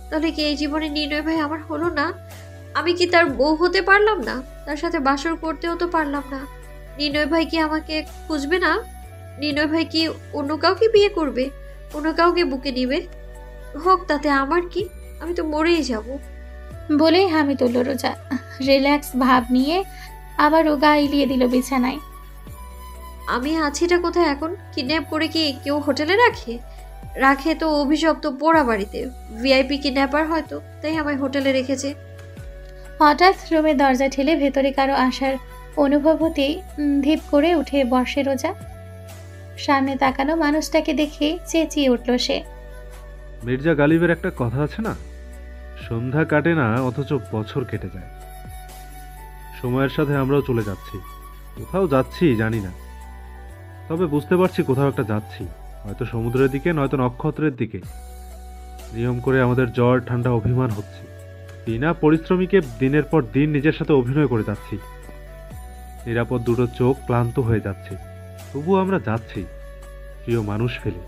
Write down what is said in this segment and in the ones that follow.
তাহলে কি এই জীবনে নির্ণয় ভাই আমার হলো না? আমি কি তার বউ হতে পারলাম না? তার সাথে বাসর করতেও তো পারলাম না। নির্ণয় ভাই কি আমাকে খুঁজবে না? নির্ণয় ভাই কি অন্য কাউকে বিয়ে করবে? অন্য কাউকে বুকে নিবে? হোক, তাতে আমার কি? আমি তো মরেই যাব। বলেই হামি তুলল রোজা। রিল্যাক্স ভাব নিয়ে আবারও গা এলিয়ে দিল বিছানায়। আমি আছিটা কোথায় এখন? কিডন্যাপ করে কি কেউ হোটেলে রাখে? রাখে তো অভিশপ্ত পোড়া বাড়িতে। ভিআইপি কিডন্যাপার হয়তো, তাই আমায় হোটেলে রেখেছে। হঠাৎ রুমের দরজা ঠেলে ভেতরে কারো আসার অনুভব হতেই ধীপ করে উঠে বসে রোজা। সামনে তাকানো মানুষটাকে দেখে চেঁচিয়ে উঠল সে। মির্জা গালিবের একটা কথা আছে না, সন্ধ্যা কাটে না অথচ বছর কেটে যায়। সময়ের সাথে আমরাও চলে যাচ্ছি। কোথাও যাচ্ছি জানি না, তবে বুঝতে পারছি কোথাও একটা যাচ্ছি, হয়তো সমুদ্রের দিকে, নয়তো নক্ষত্রের দিকে। নিয়ম করে আমাদের জ্বর ঠান্ডা অভিমান হচ্ছে। বিনা পরিশ্রমীকে দিনের পর দিন নিজের সাথে অভিনয় করে যাচ্ছি। নিরাপদ দুটো চোখ ক্লান্ত হয়ে যাচ্ছে, তবুও আমরা যাচ্ছি। প্রিয় মানুষ ফেলে,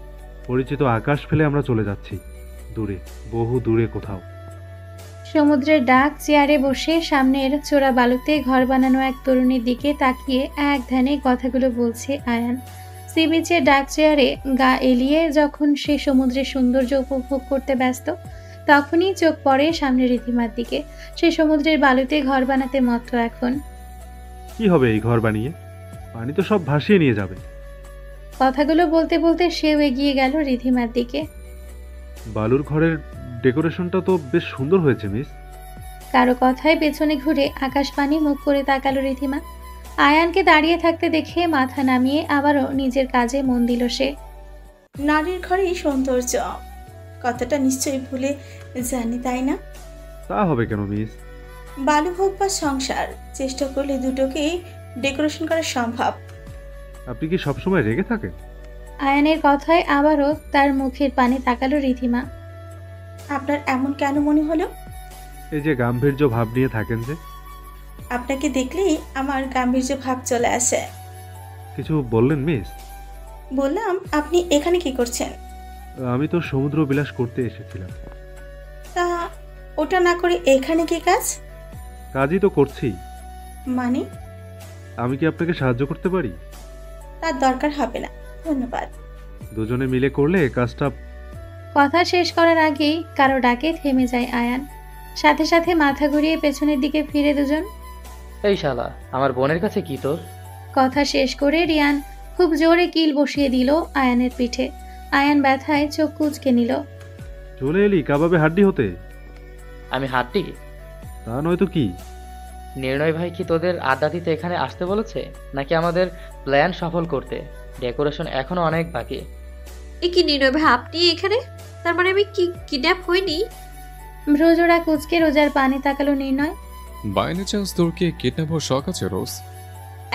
পরিচিত আকাশ ফেলে আমরা চলে যাচ্ছি দূরে, বহু দূরে কোথাও। সমুদ্রের ডাক চেয়ারে বসে সামনের চোরা বালুতে ঘর বানানো এক তরুণীর দিকে তাকিয়ে এক ধ্যানে কথাগুলো বলছে আয়ান। সি বিচের ডাক চেয়ারে গা এলিয়ে যখন সে সমুদ্রের সৌন্দর্য উপভোগ করতে ব্যস্ত, তখনই চোখ পড়ে সামনে রিধিমার দিকে। সে সমুদ্রের বালুতে ঘর বানাতে মত্ত এখন। কি হবে এই ঘর বানিয়ে? পানি তো সব ভাসিয়ে নিয়ে যাবে। কথাগুলো বলতে বলতে সেও এগিয়ে গেল রিধিমার দিকে। বালুর ঘরের ডেকোরেশনটা তো বেশ সুন্দর হয়েছে মিস। কারো কথায় পেছনে ঘুরে আকাশপানি মুখ করে তাকালো রিধিমা। আয়ানকে দাঁড়িয়ে থাকতে দেখে মাথা নামিয়ে আবারও নিজের কাজে মন দিল সে। নারীর ঘরেই সৌন্দর্য কথাটা নিশ্চয়ই ভুলে জানি, তাই না? তা হবে কেন মিস? বালু হোক বা সংসার, চেষ্টা করলে দুটোকেই ডেকোরেশন করা সম্ভব। আপনি কি সবসময় রেগে থাকেন? আয়ানের কথায় আবারও তার মুখের পানে তাকালো রিধিমা। আপনার এমন কেন মনে হলো? এই যে গাম্ভীর্য ভাব নিয়ে থাকেন যে। আপনাকে দেখলেই আমার গাম্ভীর্য ভাব চলে আসে। কিছু বললেন মিস? বললাম, আপনি এখানে কি করছেন? আমি তো সমুদ্র বিলাস করতে এসেছিলাম। তা ওটা না করে এখানে কি কাজ? কাজই তো করছি। মানে? আমি কি আপনাকে সাহায্য করতে পারি? তার দরকার হবে না, ধন্যবাদ। দুজনে মিলে করলে কাজটা। কথা শেষ করার আগেই কারো ডাকে থেমে যায় আয়ান। সাথে সাথে মাথা ঘুরিয়ে পেছনের দিকে ফিরে দুজন। এই শালা, আমার বোনের কাছে কি তোর? কথা শেষ করে রিয়ান খুব জোরে কিল বসিয়ে দিল আয়ানের পিঠে। আয়ান ব্যথায় চোখ কুঁচকে নিল। চলে এলি কাবাবে হাড্ডি হতে? আমি হাঁটটি? তা নয়তো কি? নির্ণয় ভাই কি তোদের আড্ডা দিতে এখানে আসতে বলেছে, নাকি আমাদের প্ল্যান সফল করতে? ডেকোরেশন এখনো অনেক বাকি। এ কি নির্ণয় ভাই, আপনি এখানে? তার মানে আমি কি কিডন্যাপ হইনি? ভ্রজোড়া কুচকে রোজার পানে তাকালো নির্ণয়। বাই এনি চান্স তোর কি কিডন্যাপ হওয়ার শখ আছে রোজ?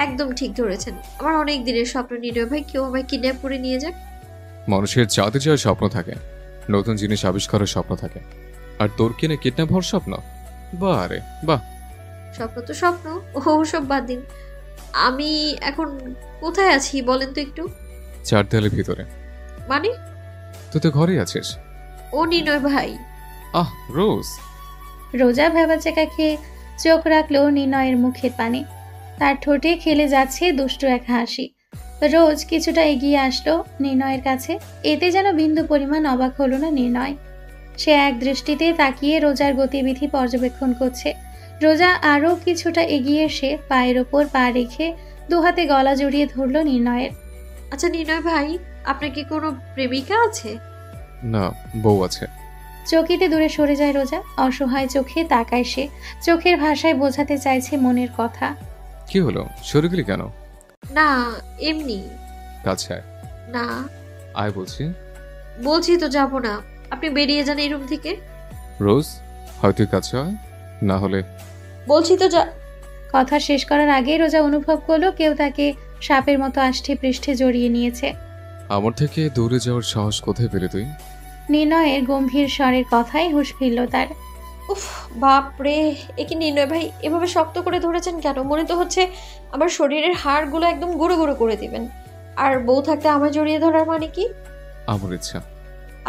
একদম ঠিক ধরেছেন, আমার অনেক দিনের স্বপ্ন নির্ণয় ভাই কেউ আমায় কিডন্যাপ করে নিয়ে যাক। মানুষের জাতি যাওয়ার স্বপ্ন থাকে, নতুন জিনিস আবিষ্কারের স্বপ্ন থাকে, আর তোর কিনে কিডন্যাপ হওয়ার স্বপ্ন? বাহ রে বাহ। স্বপ্ন তো স্বপ্ন, সব বাদ দিন। আমি এখন কোথায় আছি বলেন তো একটু? চার দেয়ালের ভিতরে। মানে? তুই তো ঘরেই আছিস। ও নির্ণয় ভাই। আহ রোজ। রোজা ভেবাচেকা খেয়ে চোখ রাখলো নির্ণয়ের মুখের পানে। তার ঠোঁটে খেলে যাচ্ছে দুষ্টু এক হাসি। রোজ কিছুটা এগিয়ে আসলো নির্ণয়ের কাছে। এতে যেন বিন্দু পরিমাণ অবাক হলো না নির্ণয়। সে এক দৃষ্টিতে তাকিয়ে রোজার গতিবিধি পর্যবেক্ষণ করছে। রোজা আরও কিছুটা এগিয়ে এসে পায়ের ওপর পা রেখে দুহাতে গলা জড়িয়ে ধরল নির্ণয়ের। আচ্ছা নির্ণয় ভাই, আপনার কি কোনো প্রেমিকা আছে? না, বউ আছে। চকিতে দূরে সরে যায় রোজা। অসহায় চোখে তাকায় সে। চোখের ভাষায় বোঝাতে চাইছে মনের কথা। কি হলো, সরে গেলি কেন? না, এমনি। কাছে আয়। না। আয় বলছি। বলছি তো যাব না, আপনি বেরিয়ে যান এই রুম থেকে। রোজ, হয়তো কাছে আয়, না হলে। বলছি তো কথা শেষ করার আগেই রোজা অনুভব করলো কেউ তাকে সাপের মতো আষ্ঠে পৃষ্ঠে জড়িয়ে নিয়েছে। আমার থেকে দূরে যাওয়ার সাহস কোথায় পেলে তুই? নির্ণয়ের গম্ভীর স্বরের কথাই হুঁশ ফিরল তার। উফ, বাপরে, এ কি নির্ণয় ভাই এভাবে শক্ত করে ধরেছেন কেন? মনে তো হচ্ছে আমার শরীরের হাড়গুলো একদম গুঁড়ো গুঁড়ো করে দিবেন। আর বউ থাকতে আমার জড়িয়ে ধরার মানে কি? আমার ইচ্ছা।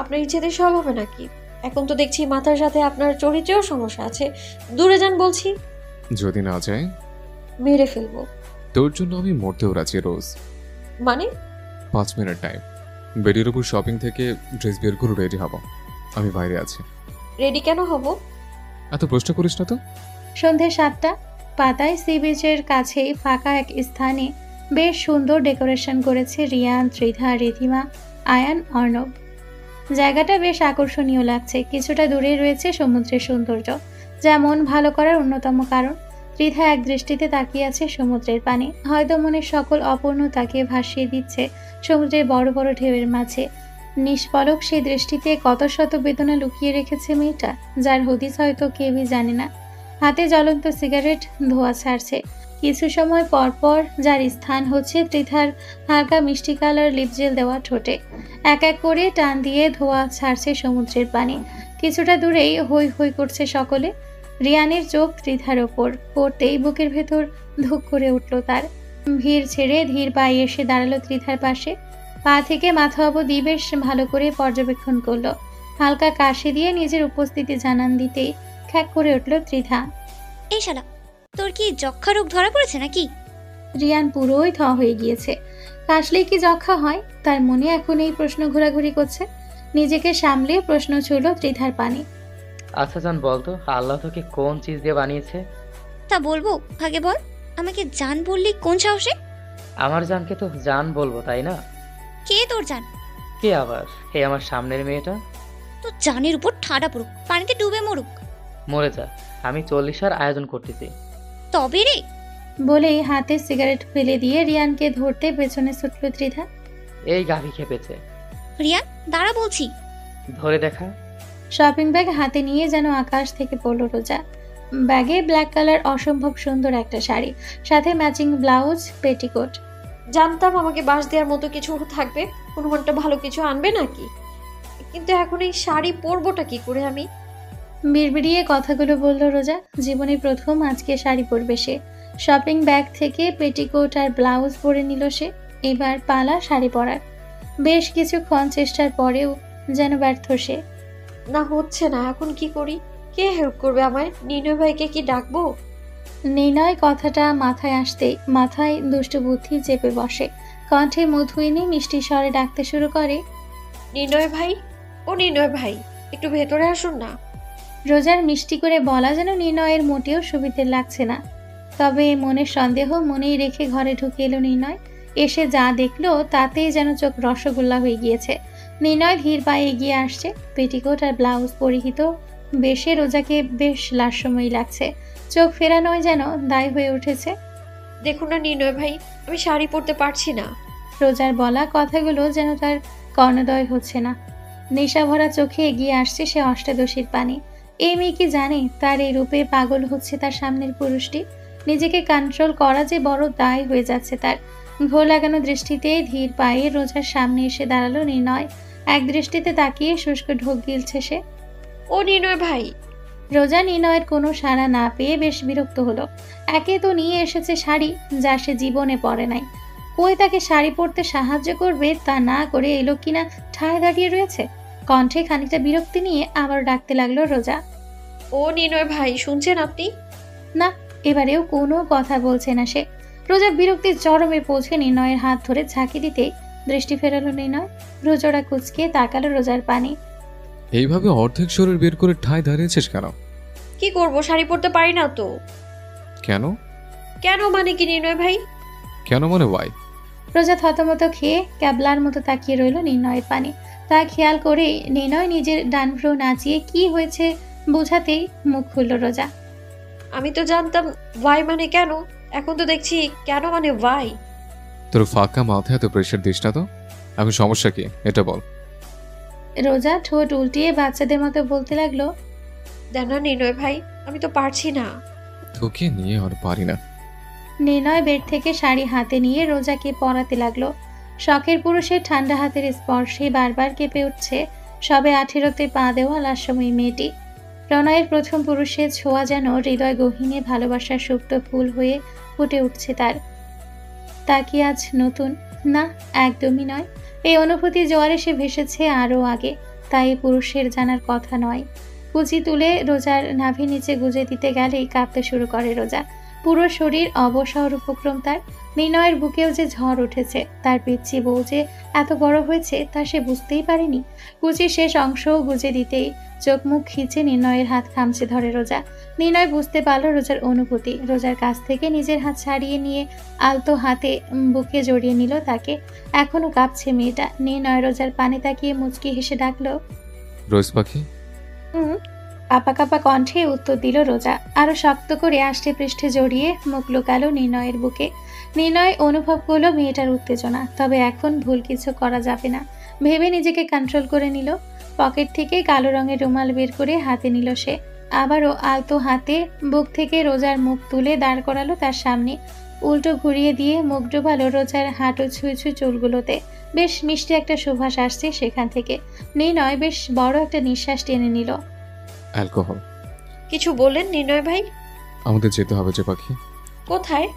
আপনার ইচ্ছেতে সব হবে নাকি? এখন তো দেখছি মাথার সাথে আপনার চরিত্রেও সমস্যা আছে। দূরে যান বলছি, যদি না যায় মেরে ফেলবো। তোর জন্য আমি মরতেও রাজি রোজ। মানে? 5 মিনিট টাইম। বেডির উপর শপিং থেকে ড্রেস বের করে রেডি হব। আমি বাইরে আছি। রেডি কেন হব? এত প্রশ্ন করিস না তো। সন্ধে 7টা। পাতায় সি বিচের কাছেই ফাঁকা এক স্থানে বেশ সুন্দর ডেকোরেশন করেছে রিয়ান, ত্রিধা, রিধিমা, আয়ান, অর্ণব। জায়গাটা বেশ আকর্ষণীয় লাগছে। কিছুটা দূরে রয়েছে সমুদ্রের সৌন্দর্য, যা মন ভালো করার অন্যতম কারণ। ত্রিধা এক দৃষ্টিতে তাকিয়ে আছে সমুদ্রের পানে, হয়তো মনের সকল অপূর্ণতাকে ভাসিয়ে দিচ্ছে সমুদ্রের বড় বড় ঢেউয়ের মাঝে। নিষ্পলক সেই দৃষ্টিতে কত শত বেদনা লুকিয়ে রেখেছে মেয়েটা, যার হদিস হয়তো কেউই জানে না। হাতে জ্বলন্ত সিগারেট ধোঁয়া ছাড়ছে। কিছু সময় পর পর যার স্থান হচ্ছে ত্রিধার হালকা মিষ্টি কালার লিপজেল দেওয়া ঠোঁটে। এক এক করে টান দিয়ে ধোঁয়া ছাড়ছে সমুদ্রের পানি। কিছুটা দূরেই হই হই করছে সকলে। রিয়ানের চোখ ত্রিধার ওপর পড়তেই বুকের ভেতর ধুক করে উঠল তার। ভিড় ছেড়ে ধীর পায়ে এসে দাঁড়ালো ত্রিধার পাশে। পা থেকে মাথা অবধি বেশ ভালো করে পর্যবেক্ষণ করলো। হালকা কাশি দিয়ে নিজের উপস্থিতি জানান দিতেই খ্যাক করে উঠল ত্রিধা। এই শালা, তোর কি যক্ষা রোগ ধরা পড়েছে নাকি? রিয়ান পুরোই থ হয়ে গিয়েছে। কাশলেই কি যক্ষা হয়, তার মনে এখন এই প্রশ্ন ঘোরাঘুরি করছে। নিজেকে সামলে প্রশ্ন ছুড়ল ত্রিধার পানে। আচ্ছা জান, বলতো আল্লাহ তোকে কোন চিজ দিয়ে বানিয়েছে? তা বলবো, আগে বল। আমাকে জান বললি কোন সাহসে? আমার জানকে তো জান বলবো, তাই না? কে তোর জান? কে আবার? হে আমার সামনের মেয়েটা। তোর জানের উপর ঠাডা পড়ুক, পানিতে ডুবে মরুক। মরে যা, আমি 40 আয়োজন করতেছি। তবে রে। বলেই হাতে সিগারেট ফেলে দিয়ে রিয়ানকে ধরতে পেছনে ছুটল ত্রিধা। এই গাভী খেপেছে। রিয়ান দাঁড়া বলছি। ধরে দেখা। শপিং ব্যাগ হাতে নিয়ে যেন আকাশ থেকে পড়ল রোজা। ব্যাগে ব্ল্যাক কালার অসম্ভব সুন্দর একটা শাড়ি, সাথে ম্যাচিং ব্লাউজ, পেটিকোট। জানতাম আমাকে বাস দেওয়ার মতো কিছু থাকবে, অনুমানটা ভালো কিছু আনবে নাকি। কিন্তু এখন এই শাড়ি পরবোটা কি করে আমি? বিড়বিড়িয়ে কথাগুলো বলল রোজা। জীবনে প্রথম আজকে শাড়ি পরবে সে। শপিং ব্যাগ থেকে পেটিকোট আর ব্লাউজ পরে নিল সে। এবার পালা শাড়ি পরার। বেশ কিছুক্ষণ চেষ্টার পরেও যেন ব্যর্থ সে। না, হচ্ছে না। এখন কি করি? কে হেল্প করবে আমায়? নিনয় ভাইকে কি ডাকবো? নির্ণয় কথাটা মাথায় আসতেই মাথায় দুষ্টু বুদ্ধি চেপে বসে। কণ্ঠে মধুইনী মিষ্টি স্বরে ডাকতে শুরু করে, নিনয় ভাই, ও নিনয় ভাই, একটু ভেতরে আসুন না। রোজার মিষ্টি করে বলা যেন নির্ণয়ের মোটেও সুবিধে লাগছে না। তবে মনের সন্দেহ মনেই রেখে ঘরে ঢুকে এলো নির্ণয়। এসে যা দেখলো তাতেই যেন চোখ রসগোল্লা হয়ে গিয়েছে। নির্ণয় ধীর পায়ে এগিয়ে আসছে। পেটিকোট আর ব্লাউজ পরিহিত বেশে রোজাকে বেশ লাস্যময়ী লাগছে। চোখ ফেরানোই যেন দায় হয়ে উঠেছে। দেখুন না নিনয় ভাই, আমি শাড়ি পরতে পারছি না। রোজার বলা কথাগুলো যেন তার কর্ণদয় হচ্ছে না। নেশা ভরা চোখে এগিয়ে আসছে সে অষ্টাদশীর পানে। এই মেয়ে কি জানে তার এই রূপে পাগল হচ্ছে তার সামনের পুরুষটি। নিজেকে কন্ট্রোল করা যে বড় দায় হয়ে যাচ্ছে তার। ঘোর লাগানো দৃষ্টিতে ধীর পায়ে রোজার সামনে এসে দাঁড়ালো নির্ণয়। এক দৃষ্টিতে তাকিয়ে শুষ্ক ঢোক গিলছে সে। ও নিনয় ভাই। রোজা নির্ণয়ের কোনো সাড়া না পেয়ে বেশ বিরক্ত হলো। একে তো নিয়ে এসেছে শাড়ি, যা সে জীবনে পরে নাই। কই তাকে শাড়ি পরতে সাহায্য করবে তা না করে এলো কিনা ঠায় দাঁড়িয়ে রয়েছে। কণ্ঠে খানিকটা বিরক্তি নিয়ে আবার ডাকতে লাগলো রোজা। ও নিনয় ভাই, শুনছেন আপনি? না, এবারেও কোনো কথা বলছে না সে। রোজা বিরক্তির চরমে পৌঁছে নির্ণয়ের হাত ধরে ঝাঁকি দিতে দৃষ্টি ফেরালো নির্ণয়। রোজরা কুচকে তাকালো রোজার পানে। এইভাবে অর্ধেক শরীর বের করে ঠায় দাঁড়িয়েছিস কেন? কি করব, শাড়ি পরতে পারি না তো। কেন? কেন মানে কি নিনয় ভাই? কেন মানে ওয়াই? রোজা থতমত খেয়ে ক্যাবলার মতো তাকিয়ে রইল নির্ণয়ের পানে। তা খেয়াল করে নির্ণয় নিজের ডান ভ্রু নাচিয়ে কি হয়েছে বোঝাতেই মুখ খুলল রোজা। আমি তো জানতাম ওয়াই মানে কেন, এখন তো দেখছি কেন মানে ওয়াই। তোর ফাঁকা মাথায় এত প্রেশার দিস না তো। এখন সমস্যা কি এটা বল। রোজা ঠোঁট উল্টিয়ে বাচ্চাদের মতো বলতে লাগলো, দেন না নিনয় ভাই, আমি তো পারছি না। তোকে নিয়ে আর পারি না। নির্ণয় বেড থেকে শাড়ি হাতে নিয়ে রোজাকে পরাতে লাগলো। শখের পুরুষের ঠান্ডা হাতের স্পর্শে বারবার কেঁপে উঠছে সবে 18তে পা দেওয়া লাস্যময়ী মেয়েটি। প্রণয়ের প্রথম পুরুষের ছোঁয়া যেন হৃদয় গহীনে ভালোবাসার সুপ্ত ফুল হয়ে ফুটে উঠছে তার। তা কি আজ নতুন? না, একদমই নয়। এই অনুভূতি জোয়ারে সে ভেসেছে আরও আগে। তাই পুরুষের জানার কথা নয়। কুচি তুলে রোজার নাভি নিচে গুজে দিতে গেলেই কাঁপতে শুরু করে রোজা। পুরো শরীর অবসর উপক্রম তার। নির্ণয়ের বুকেও যে ঝড় উঠেছে, তার পিচ্ছি বউ যে এত বড় হয়েছে তা সে বুঝতেই পারেনি। কুচির শেষ অংশও গুজে দিতেই চোখ মুখ খিচে নির্ণয়ের হাত খামচে ধরে রোজা। নির্ণয় বুঝতে পারল রোজার অনুভূতি। রোজার কাছ থেকে নিজের হাত ছাড়িয়ে নিয়ে আলতো হাতে বুকে জড়িয়ে নিল তাকে। এখনো কাঁপছে মেয়েটা। নির্ণয় রোজার পানে তাকিয়ে মুচকি হেসে ডাকলো, রোজ পাখি। কাপা কাপা কণ্ঠে উত্তর দিল রোজা। আরো শক্ত করে আষ্টে পৃষ্ঠে জড়িয়ে মুখ লুকালো নির্ণয়ের বুকে। নির্ণয় অনুভব করলো মেয়েটার উত্তেজনা, তবে এখন ভুল কিছু করা যাবে না ভেবে নিজেকে কন্ট্রোল করে নিল। পকেট থেকে কালো রঙের রুমাল বের করে হাতে নিল সে। আবারও আলতো হাতে বুক থেকে রোজার মুখ তুলে দাঁড় করালো তার সামনে। উল্টো ঘুরিয়ে দিয়ে মুখ ডোবালো রোজার হাঁটু ছুঁই ছুঁই চুলগুলোতে। বেশ মিষ্টি একটা সুবাস আসছে সেখান থেকে। নির্ণয় বেশ বড় একটা নিঃশ্বাস টেনে নিল। অ্যালকোহল। কিছু বললেন নির্ণয় ভাই? আমাদের যেতে হবে যে পাখি। কোথায়?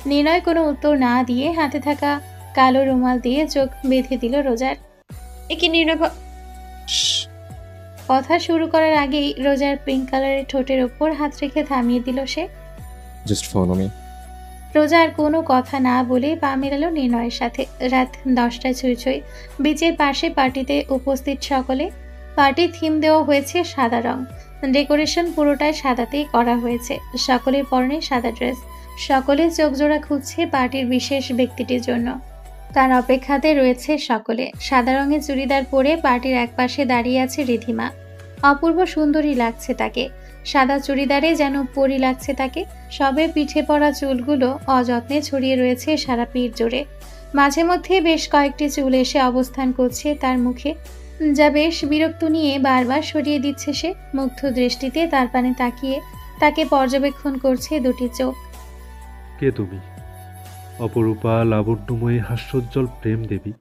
নির্ণয় কোনো উত্তর না দিয়ে হাতে থাকা কালো রুমাল দিয়ে চোখ বেঁধে দিল রোজার। এ কি নির্ণয় ভাই? কথা শুরু করার আগেই রোজার পিঙ্ক কালারের ঠোঁটের ওপর হাত রেখে থামিয়ে দিল সে। Just follow me. রোজা আর কোনো কথা না বলে পা মেলালো নির্ণয়ের সাথে। রাত 10টায় ছুঁই ছুঁই। বিচের পাশে পার্টিতে উপস্থিত সকলে। পার্টির থিম দেওয়া হয়েছে সাদা রং। ডেকোরেশন পুরোটাই সাদাতেই করা হয়েছে। সকলের পরনে সাদা ড্রেস। সকলে চোখজোড়া খুঁজছে পার্টির বিশেষ ব্যক্তিটির জন্য। তার অপেক্ষাতে রয়েছে সকলে। সাদা রঙের চুড়িদার পরে পার্টির একপাশে দাঁড়িয়ে আছে রিধিমা। অপূর্ব সুন্দরী লাগছে তাকে। সাদা চুড়িদারে যেন পরি লাগছে তাকে। সবে পিঠে পড়া চুলগুলো অযত্নে ছড়িয়ে রয়েছে সারা পিঠ জুড়ে। মাঝে মধ্যে বেশ কয়েকটি চুল এসে অবস্থান করছে তার মুখে, যা বেশ বিরক্ত নিয়ে বারবার সরিয়ে দিচ্ছে সে। মুগ্ধ দৃষ্টিতে তার পানে তাকিয়ে তাকে পর্যবেক্ষণ করছে দুটি চোখ। কে তুমি? অপরূপা লাবণ্যময়ী হাস্যোজ্জ্বল প্রেম দেবী।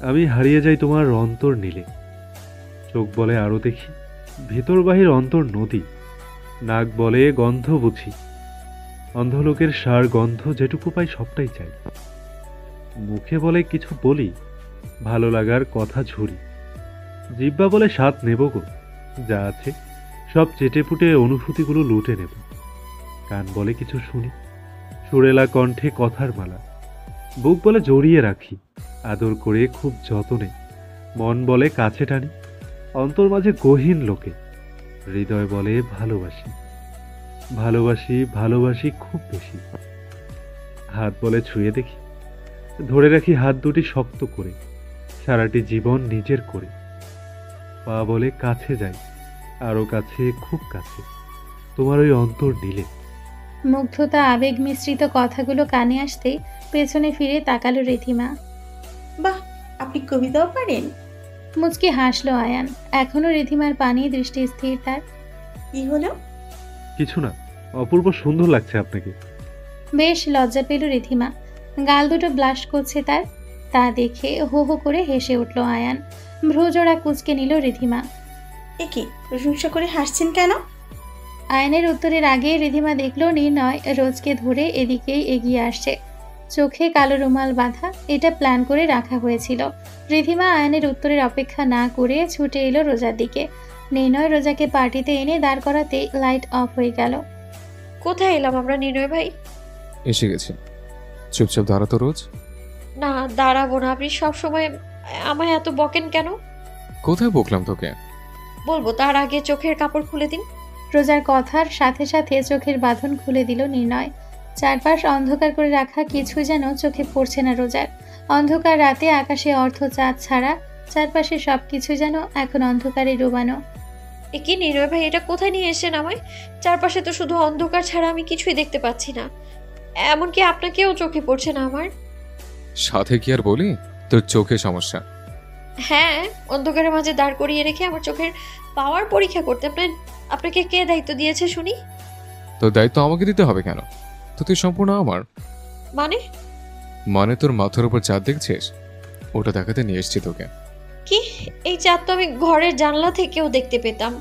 আমি হারিয়ে যাই তোমার অন্তর নীলে। চোখ বলে আরো দেখি, ভেতর বাহির অন্তর নদী। নাক বলে গন্ধ বুঝি, অন্ধলোকের সার গন্ধ যেটুকু পাই সবটাই চাই। মুখে বলে কিছু বলি, ভালো লাগার কথা ঝুরি। জিহ্বা বলে স্বাদ নেব গো, যা আছে সব চেটে পুটে অনুভূতিগুলো লুটে নেব। কান বলে কিছু শুনি, সুরেলা কণ্ঠে কথার মালা। বুক বলে জড়িয়ে রাখি, আদর করে খুব যতনে। মন বলে কাছে টানি, অন্তর মাঝে গহীন লোকে। হৃদয় বলে ভালোবাসি, ভালোবাসি ভালোবাসি খুব বেশি। হাত বলে ছুঁয়ে দেখি, ধরে রাখি হাত দুটি শক্ত করে, সারাটি জীবন নিজের করে। পা বলে কাছে যাই, আরো কাছে খুব কাছে, তোমার ওই অন্তর নীলে। মুগ্ধতা আবেগ মিশ্রিত কথাগুলো কানে আসতেই পেছনে ফিরে তাকালো রিধিমা। বাহ, আপনি কবিতাও পারেন? মুচকি হাসলো আয়ান। এখনো রিধিমার পানি দৃষ্টি স্থির তার। কি হলো? কিছু না, অপূর্ব সুন্দর লাগছে আপনাকে। বেশ লজ্জা পেল রিধিমা। গাল দুটো ব্লাশ করছে তার। তা দেখে হো হো করে হেসে উঠল আয়ান। ভ্রুজোড়া কুঁচকে নিল রিধিমা। এ কি, প্রশংসা করে হাসছেন কেন? আয়নের উত্তরের আগে রিধিমা দেখল নির্ণয় রোজকে ধরে এদিকেই এগিয়ে আসছে। চোখে কালো রুমাল বাঁধা। এটা প্ল্যান করে রাখা হয়েছিল। রিধিমা আয়নের উত্তরের অপেক্ষা না করে ছুটে এলো রোজার দিকে। নির্ণয় রোজাকে পার্টিতে এনে দাঁড় করাতে লাইট অফ হয়ে গেল। কোথায় এলাম আমরা নির্ণয় ভাই? এসে গেছে, চুপচাপ দাঁড়াতো রোজ। না, দাঁড়াবো না। আপনি সব সময় আমায় এত বকেন কেন? কোথায় বকলাম তোকে? বলবো, তার আগে চোখের কাপড় খুলে দিন। রোজার কথার সাথে সাথে চোখের বাঁধন খুলে দিল নির্ণয়। চারপাশ অন্ধকার করে রাখা কিছু যেন চোখে পড়ছে না রোজার। অন্ধকার রাতে আকাশে অর্ধ চাঁদ ছাড়া চারপাশে সবকিছু যেন এখন অন্ধকারে ডোবানো। এ কি নির্ণয় ভাই, এটা কোথায় নিয়ে এসেছেন আমায়? চারপাশে তো শুধু অন্ধকার ছাড়া আমি কিছুই দেখতে পাচ্ছি না। এমনকি আপনাকেও চোখে পড়ছে না আমার। সাথে কি আর বলি, তোর চোখে সমস্যা। হ্যাঁ, অন্ধকারের মাঝে দাঁড় করিয়ে রেখে আমার চোখের পাওয়ার পরীক্ষা করতে আপনাকে কে দায়িত্ব দিয়েছে শুনি? তোর দায়িত্ব আমাকে দিতে হবে কেন? তো তুই সম্পূর্ণ আমার। মানে তোর মাথার উপর চাঁদ দেখছিস, ওটা দেখাতে নিয়ে এসছি তোকে। কি? এই চাঁদ তো আমি ঘরের জানলা থেকেও দেখতে পেতাম।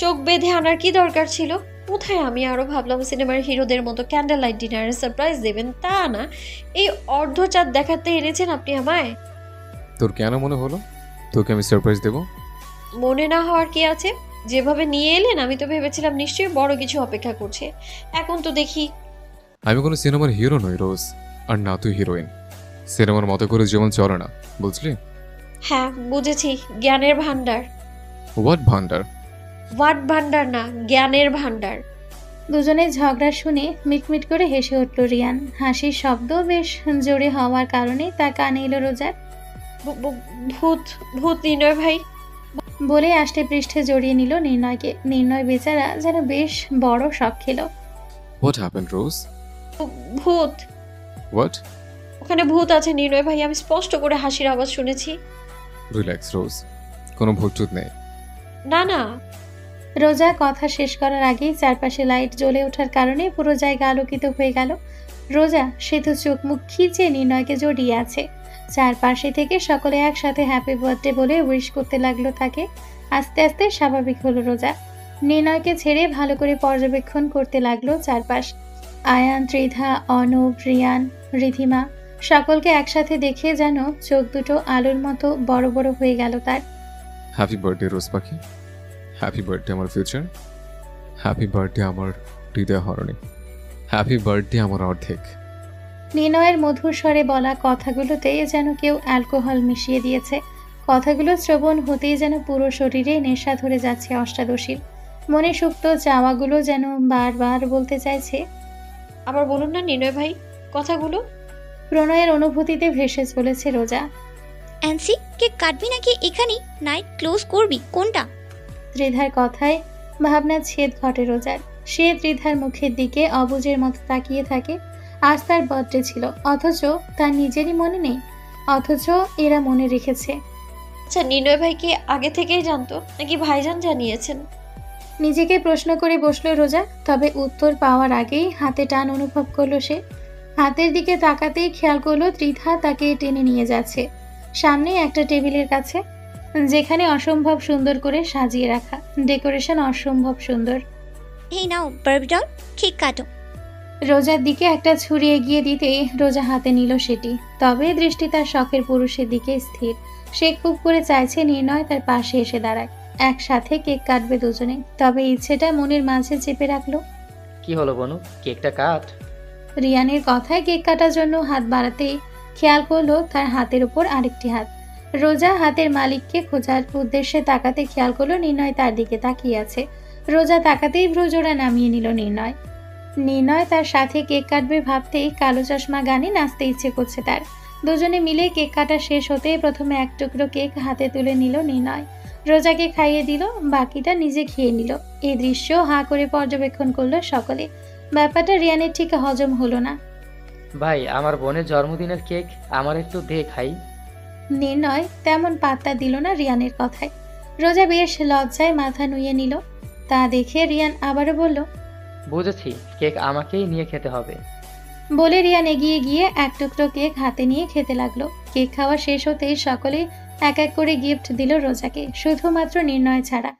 চোখ বেঁধে আনার কি দরকার ছিল? কোথায়? আমি আরো ভাবলাম সিনেমার হিরোদের মতো ক্যান্ডেল লাইট ডিনারে সারপ্রাইজ দেবেন, তা না, এই অর্ধ চাঁদ দেখাতে এনেছেন আপনি আমায়। তোর কেন মনে হলো তোকে আমি সারপ্রাইজ দেব? মনে না হওয়ার কি আছে? যেভাবে নিয়ে এলেন আমি তো ভেবেছিলাম নিশ্চয়ই বড় কিছু অপেক্ষা করছে। এখন তো দেখি। আমি কোনো সিনেমার হিরো নই রোজ, আর না তুই হিরোইন। সিনেমার মতো করে জীবন চলে না, বুঝলি? হ্যাঁ বুঝেছি, জ্ঞানের ভান্ডার। What Bhandar? ওয়াট ভান্ডার না, জ্ঞানের ভান্ডার। দুজনের ঝগড়া শুনে মিটমিট করে হেসে উঠল রিয়ান। হাসির শব্দ বেশ জোরে হওয়ার কারণে তার কানে এলো রোজার। ভূত ভূত নির্ণয় ভাই। বলে আষ্টে পৃষ্ঠে জড়িয়ে নিল নির্ণয়কে। নির্ণয় বেচারা যেন বেশ বড় শখ খেল। হোয়াট হ্যাপেন্ড রোজ? ভূত। হোয়াট? ওখানে ভূত আছে নির্ণয় ভাই, আমি স্পষ্ট করে হাসির আওয়াজ শুনেছি। রিল্যাক্স রোজ, কোনো ভূত টুত নেই। না না। রোজা কথা শেষ করার আগেই চারপাশে লাইট জ্বলে ওঠার কারণে পুরো জায়গা আলোকিত হয়ে গেল। রোজা সে তো চোখ মুখ খিচে নির্ণয়কে জড়িয়ে আছে। চারপাশে থেকে সকলে একসাথে হ্যাপি বার্থডে বলে উইশ করতে লাগলো তাকে। আস্তে আস্তে স্বাভাবিক হলো রোজা। নির্ণয়কে ছেড়ে ভালো করে পর্যবেক্ষণ করতে লাগলো চারপাশ। আয়ান, ত্রিধা, অনুপ, রিয়ান, রিধিমা সকলকে একসাথে দেখে যেন চোখ দুটো আলোর মতো বড় বড় হয়ে গেল তার। হ্যাপি বার্থডে রোজ পাখি। হ্যাপি বার্থডে আমার ফিউচার। হ্যাপি বার্থডে আমার হৃদয় হরণী। হ্যাপি বার্থডে আমার অর্ধেক। নির্ণয়ের মধুর স্বরে বলা কথাগুলোতে যেন কেউ অ্যালকোহল মিশিয়ে দিয়েছে। কথাগুলো শ্রবণ হতেই যেন পুরো শরীরে নেশা ধরে যাচ্ছে অষ্টাদশীর। মনে সুপ্ত চাওয়াগুলো যেন বারবার বলতে চাইছে। আবার বলুন না নির্ণয় ভাই কথাগুলো। প্রণয়ের অনুভূতিতে ভেসে চলেছে রোজা। অ্যান্সি, কেক কাটবি নাকি এখানেই নাইট ক্লোজ করবি, কোনটা? ত্রিধার কথায় ভাবনা ছেদ ঘটে রোজার। সে ত্রিধার মুখের দিকে অবুজের মতো তাকিয়ে থাকে। আজ তার বার্থডে ছিল, অথচ তার নিজেরই মনে নেই, অথচ এরা মনে রেখেছে। আচ্ছা নির্ণয় ভাই কি আগে থেকেই জানতো নাকি ভাইজান জানিয়েছেন? নিজেকে প্রশ্ন করে বসলো রোজা। তবে উত্তর পাওয়ার আগেই হাতে টান অনুভব করলো সে। হাতের দিকে তাকাতেই খেয়াল করলো ত্রিধা তাকে টেনে নিয়ে যাচ্ছে সামনে একটা টেবিলের কাছে, যেখানে অসম্ভব সুন্দর করে সাজিয়ে রাখা। ডেকোরেশন অসম্ভব সুন্দর। এই নাও বারবি ডল, কেক কাটো। রোজার দিকে একটা ছুরি এগিয়ে দিতে রোজা হাতে নিল সেটি। তবে দৃষ্টি তার শখের পুরুষের দিকে স্থির। সে খুব করে চাইছে নির্ণয় তার পাশে এসে দাঁড়ায়। একসাথে কেক কাটবে দুজনে। তবে ইচ্ছেটা মনের মাঝে চেপে রাখলো। কি হলো বনু, কেকটা কাট। রিয়ানের কথায় কেক কাটার জন্য হাত বাড়াতেই খেয়াল করলো তার হাতের উপর আরেকটি হাত। রোজা হাতের মালিককে খোঁজার উদ্দেশ্যে তাকাতে খেয়াল করলো নির্ণয় তার দিকে তাকিয়ে আছে। রোজা তাকাতেই ভ্রুজোড়া নামিয়ে নিল নির্ণয়। নির্ণয় তার সাথে কেক কাটবে ভাবতেই কালো চশমা গানে নাচতে ইচ্ছে করছে তার। দুজনে মিলে কেক কাটা শেষ হতে প্রথমে এক টুকরো কেক হাতে তুলে নিল নির্ণয়। রোজাকে খাইয়ে দিল, বাকিটা নিজে খেয়ে নিল। এই দৃশ্য হাঁ করে পর্যবেক্ষণ করলো সকলে। ব্যাপারটা রিয়ানের ঠিক হজম হলো না। ভাই, আমার বোনের জন্মদিনের কেক আমার একটু দে খাই। নির্ণয় তেমন পাত্তা দিল না রিয়ানের কথায়। রোজা বেশ লজ্জায় মাথা নুয়ে নিল। তা দেখে রিয়ান আবারও বলল, বুঝেছি, কেক আমাকেই নিয়ে খেতে হবে। বলে রিয়ান এগিয়ে গিয়ে এক টুকরো কেক হাতে নিয়ে খেতে লাগলো। কেক খাওয়া শেষ হতেই সকলে এক এক করে গিফট দিল রোজাকে, শুধুমাত্র নির্ণয় ছাড়া।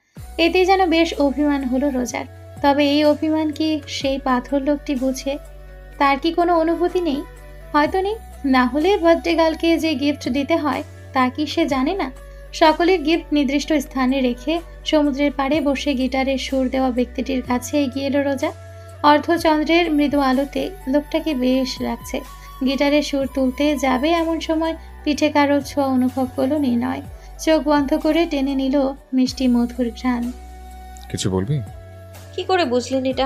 এতে যেন বেশ অভিমান হলো রোজার। তবে এই অভিমান কি সেই পাথর লোকটি বুঝে? তার কি কোনো অনুভূতি নেই? হয়তো নেই। না হলে বার্থডে গার্লকে যে গিফট দিতে হয় তা কি সে জানে না? সকলের গিফট নির্দিষ্ট স্থানে রেখে সমুদ্রের পাড়ে বসে গিটারের সুর দেওয়া ব্যক্তিটির কাছে এগিয়ে এলো রোজা। অর্ধচন্দ্রের মৃদু আলোতে লোকটাকে বেশ লাগছে। গিটারের সুর তুলতে যাবে এমন সময় পিঠে কারো ছোঁয়া অনুভব করলো নির্ণয়। চোখ বন্ধ করে টেনে নিল মিষ্টি মধুর ঘ্রাণ। কিছু বলবি? কি করে বুঝলেন এটা?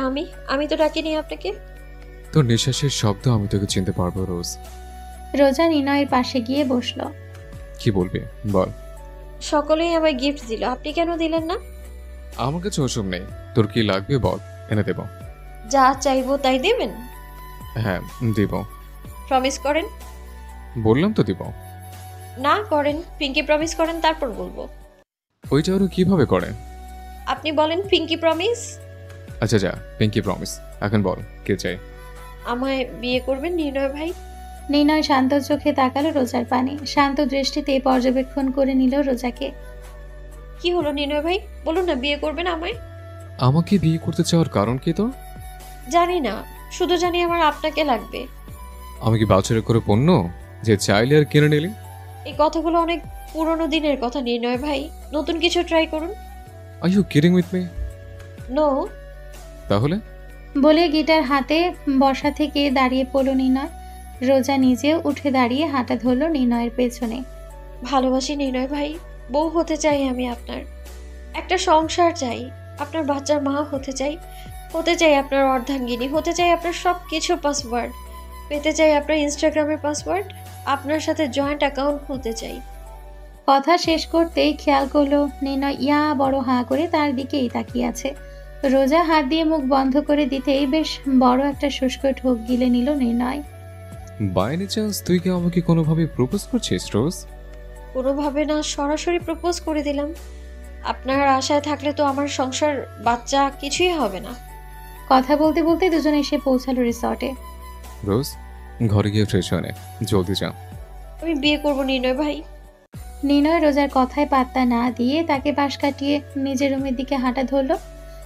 আমি তো ডাকিনি আপনাকে। তোর নিঃশ্বাসের শব্দ আমি তোকে চিনতে পারবো রোজ। রোজা নির্ণয়ের পাশে গিয়ে বসলো। কি বলবি বল। সকলেই আমায় গিফট দিল, আপনি কেন দিলেন না? আমার কাছে ওসব নেই, তোর কি লাগবে বল, এনে দেব। যা চাইবো তাই দেবেন? হ্যাঁ দিব। প্রমিস করেন? বললাম তো দিব। না করেন, পিঙ্কি প্রমিস করেন তারপর বলবো। ওইটা আরো কিভাবে করে? আপনি বলেন পিঙ্কি প্রমিস। আচ্ছা যা, পিঙ্কি প্রমিস। এখন বল কে চাই? আমায় বিয়ে করবেন নির্ণয় ভাই? নির্ণয় শান্ত চোখে তাকালো রোজার পানে। শান্ত দৃষ্টিতে পর্যবেক্ষণ করে নিল রোজাকে। কি হলো নির্ণয় ভাই, বলুন না বিয়ে করবেন আমায়? আমাকে বিয়ে করতে চাওয়ার কারণ কি তোর? জানি না, শুধু জানি আমার আপনাকে লাগবে। আমি কি বাছরে করে পণ্য যে চাইলে আর কিনে নিলি? এই কথাগুলো অনেক পুরোনো দিনের কথা নির্ণয় ভাই, নতুন কিছু ট্রাই করুন। Are you kidding with me? No. তাহলে বলে গিটার হাতে বসা থেকে দাঁড়িয়ে পড়ল নির্ণয়। রোজা নিজেও উঠে দাঁড়িয়ে হাঁটা ধরল নির্ণয়ের পেছনে। ভালোবাসি নির্ণয় ভাই, বউ হতে চাই আমি আপনার, একটা সংসার চাই, আপনার বাচ্চার মা হতে চাই, হতে চাই আপনার অর্ধাঙ্গিনী, হতে চাই আপনার সব কিছু পাসওয়ার্ড, পেতে চাই আপনার ইনস্টাগ্রামের পাসওয়ার্ড, আপনার সাথে জয়েন্ট অ্যাকাউন্ট খুলতে চাই। কথা শেষ করতেই খেয়াল করলো নির্ণয় ইয়া বড় হাঁ করে তার দিকেই তাকিয়ে আছে। রোজা হাত দিয়ে মুখ বন্ধ করে দিতেই বেশ বড় একটা শুষ্ক ঢোক গিলে নিল নির্ণয়। বাই এনি চান্স তুই কি আমাকে কোনোভাবে প্রপোজ করছিস রোজ? কোনোভাবে না, সরাসরি প্রপোজ করে দিলাম। আপনার আশায় থাকলে তো আমার সংসার, বাচ্চা কিছুই হবে না। কথা বলতে বলতে দুজনে এসে পৌঁছালো রিসর্টে। রোজ ঘরে গিয়ে ফ্রেশ হয়ে নে, জলদি যা। আমি বিয়ে করব নির্ণয় ভাই। নির্ণয় রোজার কথায় পাত্তা না দিয়ে তাকে পাশ কাটিয়ে নিজের রুমের দিকে হাঁটা ধরল।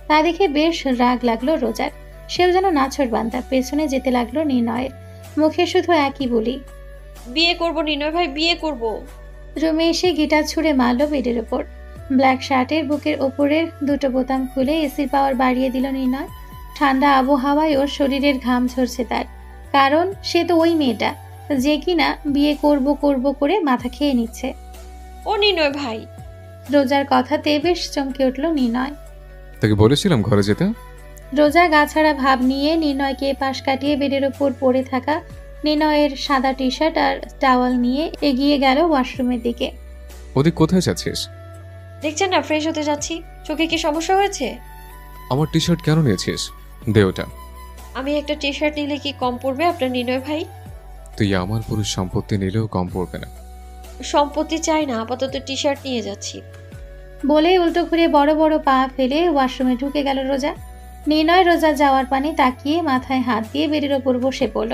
তা দেখে বেশ রাগ লাগলো রোজার। সেও যেন নাছোড়বান্দা পেছনে যেতে লাগলো নির্ণয়ের, মুখে শুধু একই বলি, বিয়ে করব নির্ণয় ভাই, বিয়ে করব। রুমে এসে গিটার ছুঁড়ে মারল বেডের ওপর। ব্ল্যাক শার্টের বুকের ওপরের দুটো বোতাম খুলে এসির পাওয়ার বাড়িয়ে দিল নির্ণয়। ঠান্ডা আবহাওয়ায় ওর শরীরের ঘাম ঝরছে তার, কারণ সে তো ওই মেয়েটা যে কিনা বিয়ে করব করব করে মাথা খেয়ে নিচ্ছে। ও নির্ণয় ভাই। রোজার কথাতে বেশ চমকে উঠল নির্ণয়। তোকে বলেছিলাম ঘরে যেতে। রোজা গাছাড়া ভাব নিয়ে নির্ণয়কে পাশ কাটিয়ে বেডের ওপর পড়ে থাকা নির্ণয়ের সাদা টি শার্ট আর টাওয়াল নিয়ে এগিয়ে গেল ওয়াশরুমের দিকে। ওদিক কোথায় যাচ্ছিস? দেখছেন না, ফ্রেশ হতে যাচ্ছি। চোখে কি সমস্যা হয়েছে? আমার টি শার্ট কেন নিয়েছিস? দে ওটা। আমি একটা টি শার্ট নিলে কি কম পড়বে আপনার নির্ণয় ভাই? তুই আমার পুরো সম্পত্তি নিলেও কম পড়বে না। সম্পত্তি চাই না, আপাতত টি শার্ট নিয়ে যাচ্ছি। বলেই উল্টো ঘুরে বড় বড় পা ফেলে ওয়াশরুমে ঢুকে গেল রোজা। নির্ণয় রোজা যাওয়ার পানে তাকিয়ে মাথায় হাত দিয়ে বেডের ওপর বসে পড়ল।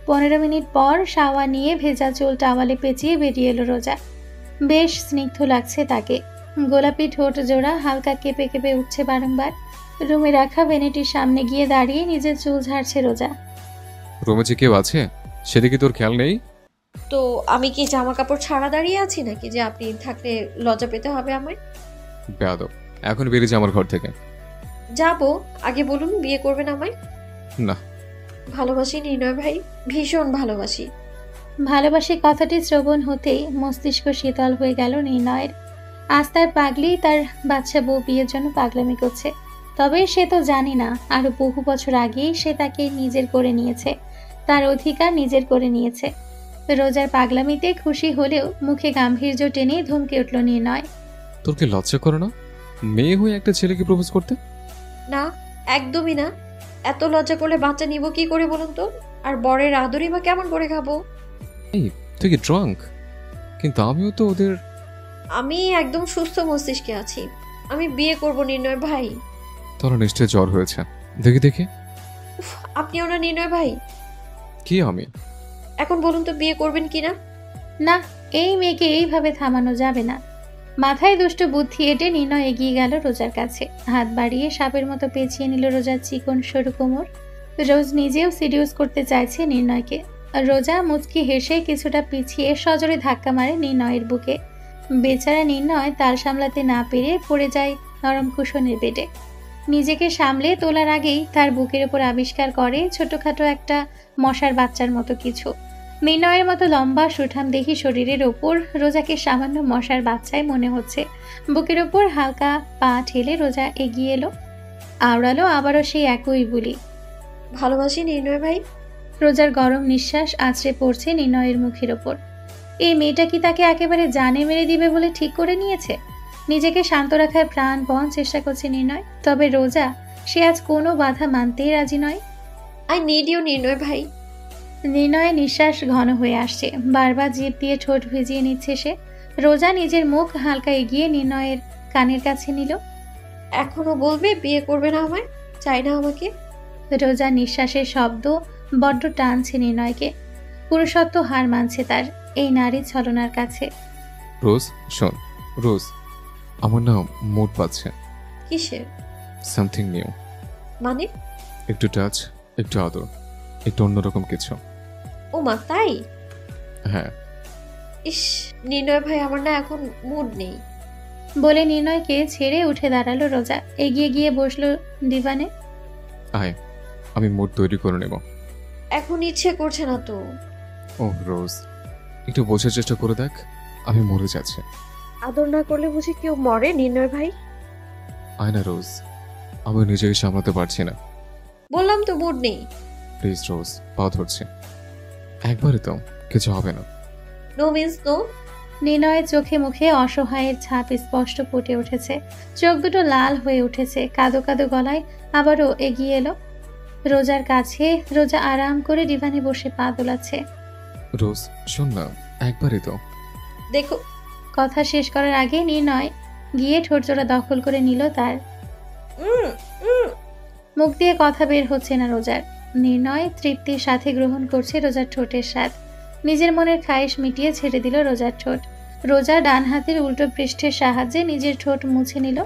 15 মিনিট পর শাওয়ার নিয়ে ভেজা চুল টাওয়ালে পেঁচিয়ে বেরিয়ে এলো রোজা। বেশ স্নিগ্ধ লাগছে তাকে। গোলাপি ঠোঁট জোড়া হালকা কেঁপে কেঁপে উঠছে বারংবার। রুমে রাখা ভ্যানিটির সামনে গিয়ে দাঁড়িয়ে নিজের চুল ঝাড়ছে রোজা। রুমে যে কেউ আছে সেদিকে তোর খেয়াল নেই? তো আমি কি জামা কাপড় ছাড়া দাঁড়িয়ে আছি নাকি যে আপনি থাকলে লজ্জা পেতে হবে আমায়? বেয়াদব, এখন বেরিয়ে যা আমার ঘর থেকে। যাবো, আগে বলুন বিয়ে করবেন আমায়? না। ভালোবাসি নির্ণয় ভাই, ভীষণ ভালোবাসি। ভালোবাসি কথাটি শ্রবণ হতেই মস্তিষ্ক শীতল হয়ে গেল নির্ণয়ের। আজ তার পাগলি তার বাচ্চা বউ বিয়ের জন্য পাগলামি করছে। তবে সে তো জানি না আরো বহু বছর আগেই সে তাকে নিজের করে নিয়েছে, তার অধিকার নিজের করে নিয়েছে। রোজার পাগলামিতে খুশি হলেও মুখে গাম্ভীর্য টেনে ধমকে উঠল নির্ণয়। তোর কি লজ্জা করে না মেয়ে হয়ে একটা ছেলেকে প্রপোজ করতে? না, একদমই না। এত লজ্জা করলে বাচ্চা নিব কি করে বলুন তো? আর বরের আদরই বা কেমন করে খাবো? এই তুই কি ড্রাঙ্ক? কিন্তু আমিও তো ওদের। আমি একদম সুস্থ মস্তিষ্কে আছি। আমি বিয়ে করব নির্ণয় ভাই। তোর নিশ্চয় জ্বর হয়েছে, দেখি দেখি। উফ, আপনিও না নির্ণয় ভাই? কি আমি? এখন বলুন তো বিয়ে করবেন কিনা? না, এই মেয়েকে এইভাবে থামানো যাবে না। মাথায় দুষ্ট বুদ্ধি এঁটে নির্ণয় এগিয়ে গেল রোজার কাছে। হাত বাড়িয়ে সাপের মতো পেঁচিয়ে নিল রোজার চিকন সরু কোমর। রোজ নিজেও সিডিউস করতে চাইছে নির্ণয়কে। রোজা মুচকি হেসে কিছুটা পিছিয়ে সজোরে ধাক্কা মারে নির্ণয়ের বুকে। বেচারা নির্ণয় তাল সামলাতে না পেরে পড়ে যায় নরম কুশনের বেডে। নিজেকে সামলে তোলার আগেই তার বুকের ওপর আবিষ্কার করে ছোটখাটো একটা মশার বাচ্চার মতো কিছু। নির্ণয়ের মতো লম্বা সুঠাম দেহি শরীরের ওপর রোজাকে সামান্য মশার বাচ্চাই মনে হচ্ছে। বুকের ওপর হালকা পা ঠেলে রোজা এগিয়ে এলো, আওড়ালো আবারও সেই একই বুলি, ভালোবাসি নির্ণয় ভাই। রোজার গরম নিঃশ্বাস আছড়ে পড়ছে নির্ণয়ের মুখের ওপর। এই মেয়েটা কি তাকে একেবারে জানে মেরে দিবে বলে ঠিক করে নিয়েছে? নিজেকে শান্ত রাখার প্রাণপণ চেষ্টা করছে নির্ণয়। তবে রোজা, সে আজ কোনো বাধা মানতেই রাজি নয়। আই নিড ইউ নির্ণয় ভাই। নির্ণয়ের নিঃশ্বাস ঘন হয়ে আসছে, বারবার জিভ দিয়ে ঠোঁট ভিজিয়ে নিচ্ছে সে। রোজা নিজের মুখ হালকা এগিয়ে নির্ণয়ের কানের কাছে নিল। এখনো বলবে বিয়ে করবে না আমায়? চাই না আমাকে? রোজা নিঃশ্বাসের শব্দ বড্ড টানছে নির্ণয়কে। পুরুষত্ব হার মানছে তার এই নারী ছলনার কাছে। রোজ শোন, রোজ আমার না মুড পাচ্ছে। কিসের? Something new. মানে? একটু টাচ, একটু আদর, একটু অন্যরকম কিছু। ও মা, তাই? হ্যাঁ। ইস, নির্ণয় ভাই আমার না এখন মুড নেই। বলে নির্ণয়কে ছেড়ে উঠে দাঁড়ালো রোজা। এগিয়ে গিয়ে বসলো ডিভানে। আয়, আমি মুড তৈরি করে নেব। এখন ইচ্ছে করছে না তো। ওহ রোজ, একটু বোঝার চেষ্টা করে দেখ, আমি মরে যাচ্ছি। আদর না করলে বুঝি কেউ মরে নির্ণয় ভাই? আয় না রোজ, আমি নিজেকে সামলাতে পারছি না। বললাম তো মুড নেই। প্লিজ রোজ, পা ধরছে, একবারে তো কিছু হবে না। No means no. নির্ণয়ের চোখে মুখে অসহায়ের ছাপ স্পষ্ট ফুটে উঠেছে। চোখ দুটো লাল হয়ে উঠেছে। কাঁদো কাঁদো গলায় আবারও এগিয়ে এলো রোজার কাছে। রোজা আরাম করে ডিভানে বসে পা দোলাচ্ছে। রোজ শোন না, একবারে তো। দেখো, কথা শেষ করার আগে নির্ণয় গিয়ে ঠোঁটজোড়া দখল করে নিল তার। উম, উম। মুখ দিয়ে কথা বের হচ্ছে না রোজার। নির্ণয় তৃপ্তির সাথে গ্রহণ করছে রোজার ঠোঁটের স্বাদ। নিজের মনের খায়েশ মিটিয়ে ছেড়ে দিল রোজার ঠোঁট। রোজা ডান হাতের উল্টো পৃষ্ঠের সাহায্যে নিজের ঠোঁট মুছে নিল।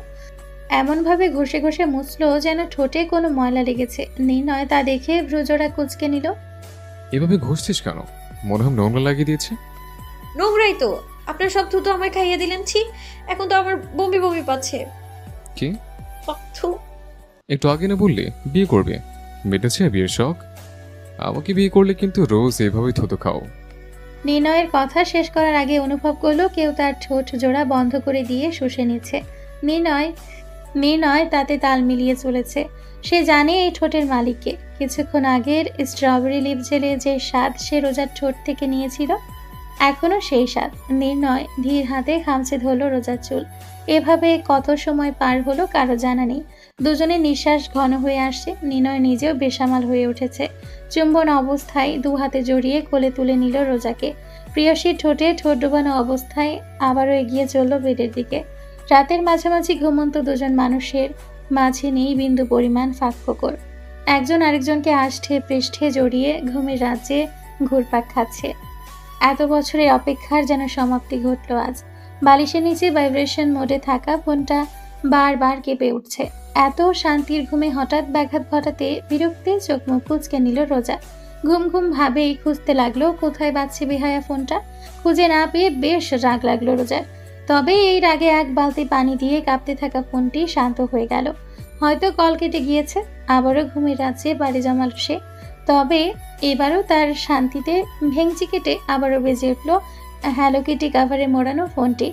এমনভাবে ঘষে ঘষে মুছলো যেন ঠোঁটে কোনো ময়লা লেগেছে। নির্ণয় তা দেখে ভ্রুজোড়া কুঁচকে নিল। এভাবে ঘষছিস কেন? মনে হয় নোংরা লাগিয়ে দিয়েছে। নোংরাই তো। আপনার সব থুতু আমায় খাইয়ে দিলেন। ছি, এখন তো আমার বমি বমি পাচ্ছে। কি? থু। একটু আগে না বললি বিয়ে করবে, মেটেছে বিয়ের শখ? আমাকে বিয়ে করলে কিন্তু রোজ এভাবেই থুতু খাও। নির্ণয়ের কথা শেষ করার আগে অনুভব করলো কেউ তার ঠোঁট জোড়া বন্ধ করে দিয়ে শুষে নিচ্ছে। নির্ণয় তাতে তাল মিলিয়ে চলেছে। সে জানে এই ঠোঁটের মালিককে। কিছুক্ষণ আগের স্ট্রবেরি লিপ জেলে যে স্বাদ সে রোজার ঠোঁট থেকে নিয়েছিল, এখনো সেই স্বাদ। নির্ণয় ধীর হাতে খামচে ধরল রোজার চুল। এভাবে কত সময় পার হলো কারো জানা নেই। দুজনের নিঃশ্বাস ঘন হয়ে আসছে। নির্ণয় নিজেও বেসামাল হয়ে উঠেছে। চুম্বন অবস্থায় দু হাতে জড়িয়ে কোলে তুলে নিল রোজাকে। প্রিয়সীর ঠোঁটে ঠোঁট ডোবানো অবস্থায় আবারও এগিয়ে চলল বেডের দিকে। রাতের মাঝামাঝি ঘুমন্ত দুজন মানুষের মাঝে নেই বিন্দু পরিমাণ ফাঁকফোকর। একজন আরেকজনকে আষ্ঠে পৃষ্ঠে জড়িয়ে ঘুমের রাজ্যে ঘুরপাক খাচ্ছে। এত বছরের অপেক্ষার যেন সমাপ্তি ঘটল আজ। বালিশের নিচে ভাইব্রেশন মোডে থাকা ফোনটা বারবার কেঁপে উঠছে। এত শান্তির ঘুমে হঠাৎ ব্যাঘাত ঘটাতে বিরক্তে চোখ মুখ কুঁচকে নিল রোজা। ঘুম ঘুম ভাবেই খুঁজতে লাগলো কোথায় বাজছে বেহায়া ফোনটা। খুঁজে না পেয়ে বেশ রাগ লাগলো রোজার। তবে এই রাগে এক বালতি পানি দিয়ে কাঁপতে থাকা ফোনটি শান্ত হয়ে গেল। হয়তো কল কেটে গিয়েছে। আবারও ঘুমের রাজ্যে বাড়ি জমাল সে। তবে এবারও তার শান্তিতে ভেঙচি কেটে আবারও বেজে উঠল হ্যালো কিটি কাভারে মোড়ানো ফোনটি।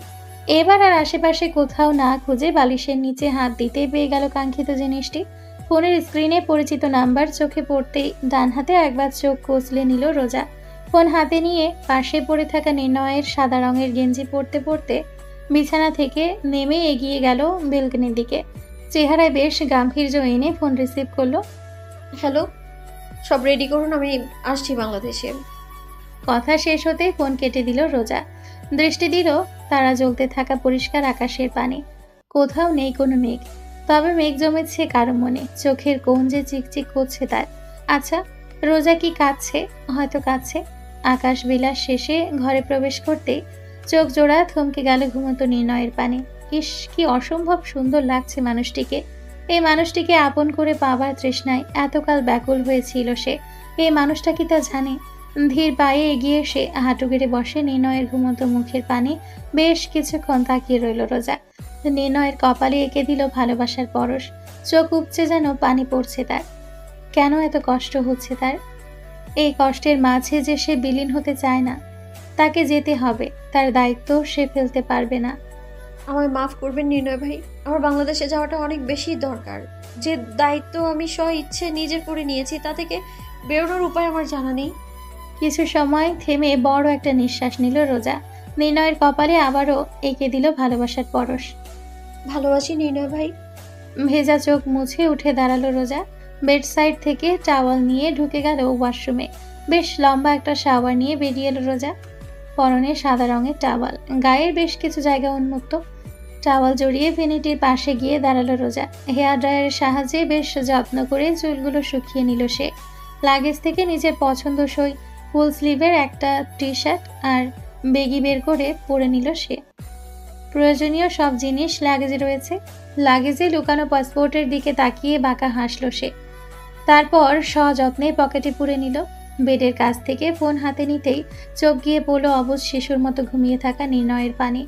এবার আর আশেপাশে কোথাও না খুঁজে বালিশের নিচে হাত দিতে পেয়ে গেল কাঙ্ক্ষিত জিনিসটি। ফোনের স্ক্রিনে পরিচিত নাম্বার চোখে পড়তেই ডান হাতে একবার চোখ কচলে নিল রোজা। ফোন হাতে নিয়ে পাশে পড়ে থাকা নির্ণয়ের সাদা রঙের গেঞ্জি পরতে পরতে বিছানা থেকে নেমে এগিয়ে গেল বেলকনির দিকে। চেহারায় বেশ গাম্ভীর্য এনে ফোন রিসিভ করলো। হ্যালো, সব রেডি করুন, আমি আসছি বাংলাদেশে। কথা শেষ হতে ফোন কেটে দিল রোজা। দৃষ্টি দিল তারা জ্বলতে থাকা পরিষ্কার আকাশের পানে। কোথাও নেই কোনো মেঘ। তবে মেঘ জমেছে কারো মনে। চোখের কোণ যে চিকচিক করছে তার। আচ্ছা, রোজা কি কাঁদছে? হয়তো কাঁদছে। আকাশ বিলাস শেষে ঘরে প্রবেশ করতেই চোখ জোড়া থমকে গেল ঘুমন্ত নির্ণয়ের পানে। ইস, কি অসম্ভব সুন্দর লাগছে মানুষটিকে। এই মানুষটিকে আপন করে পাবার তৃষ্ণায় এতকাল ব্যাকুল হয়েছিল সে। এই মানুষটা কি তা জানে? ধীর পায়ে এগিয়ে এসে হাঁটু গেড়ে বসে নির্ণয়ের ঘুমন্ত মুখের পানে বেশ কিছুক্ষণ তাকিয়ে রইল রোজা। নির্ণয়ের কপালে এঁকে দিল ভালোবাসার পরশ। চোখ উপচে যেন পানি পড়ছে তার। কেন এত কষ্ট হচ্ছে তার? এই কষ্টের মাঝে যে সে বিলীন হতে চায় না। তাকে যেতে হবে। তার দায়িত্ব সে ফেলতে পারবে না। আমায় মাফ করবেন নির্ণয় ভাই, আমার বাংলাদেশে যাওয়াটা অনেক বেশি দরকার। যে দায়িত্ব আমি স্ব ইচ্ছে নিজের করে নিয়েছি, তা থেকে বেরোনোর উপায় আমার জানা নেই। কিছু সময় থেমে বড় একটা নিঃশ্বাস নিল রোজা। নির্ণয়ের কপালে আবারও এঁকে দিল ভালোবাসার পরশ। ভালোবাসি নির্ণয় ভাই। ভেজা চোখ মুছে উঠে দাঁড়ালো রোজা। বেড সাইড থেকে টাওয়াল নিয়ে ঢুকে গেল ওয়াশরুমে। বেশ লম্বা একটা শাওয়ার নিয়ে বেরিয়ে এলো রোজা। পরনে সাদা রঙের টাওয়াল, গায়ের বেশ কিছু জায়গা উন্মুক্ত। টাওয়াল জড়িয়ে ভেনিটির পাশে গিয়ে দাঁড়ালো রোজা। হেয়ার ড্রায়ারের সাহায্যে বেশ যত্ন করে চুলগুলো শুকিয়ে নিল সে। লাগেজ থেকে নিজের পছন্দসই ফুল স্লিভের একটা টি শার্ট আর বেগি বের করে পরে নিল সে। প্রয়োজনীয় সব জিনিস লাগেজে রয়েছে। লাগেজে লুকানো পাসপোর্টের দিকে তাকিয়ে বাঁকা হাসল সে। তারপর সযত্নে পকেটে পুরে নিল। বেডের কাছ থেকে ফোন হাতে নিতেই চোখ গিয়ে পড়ল অবুঝ শিশুর মতো ঘুমিয়ে থাকা নির্ণয়ের পানে।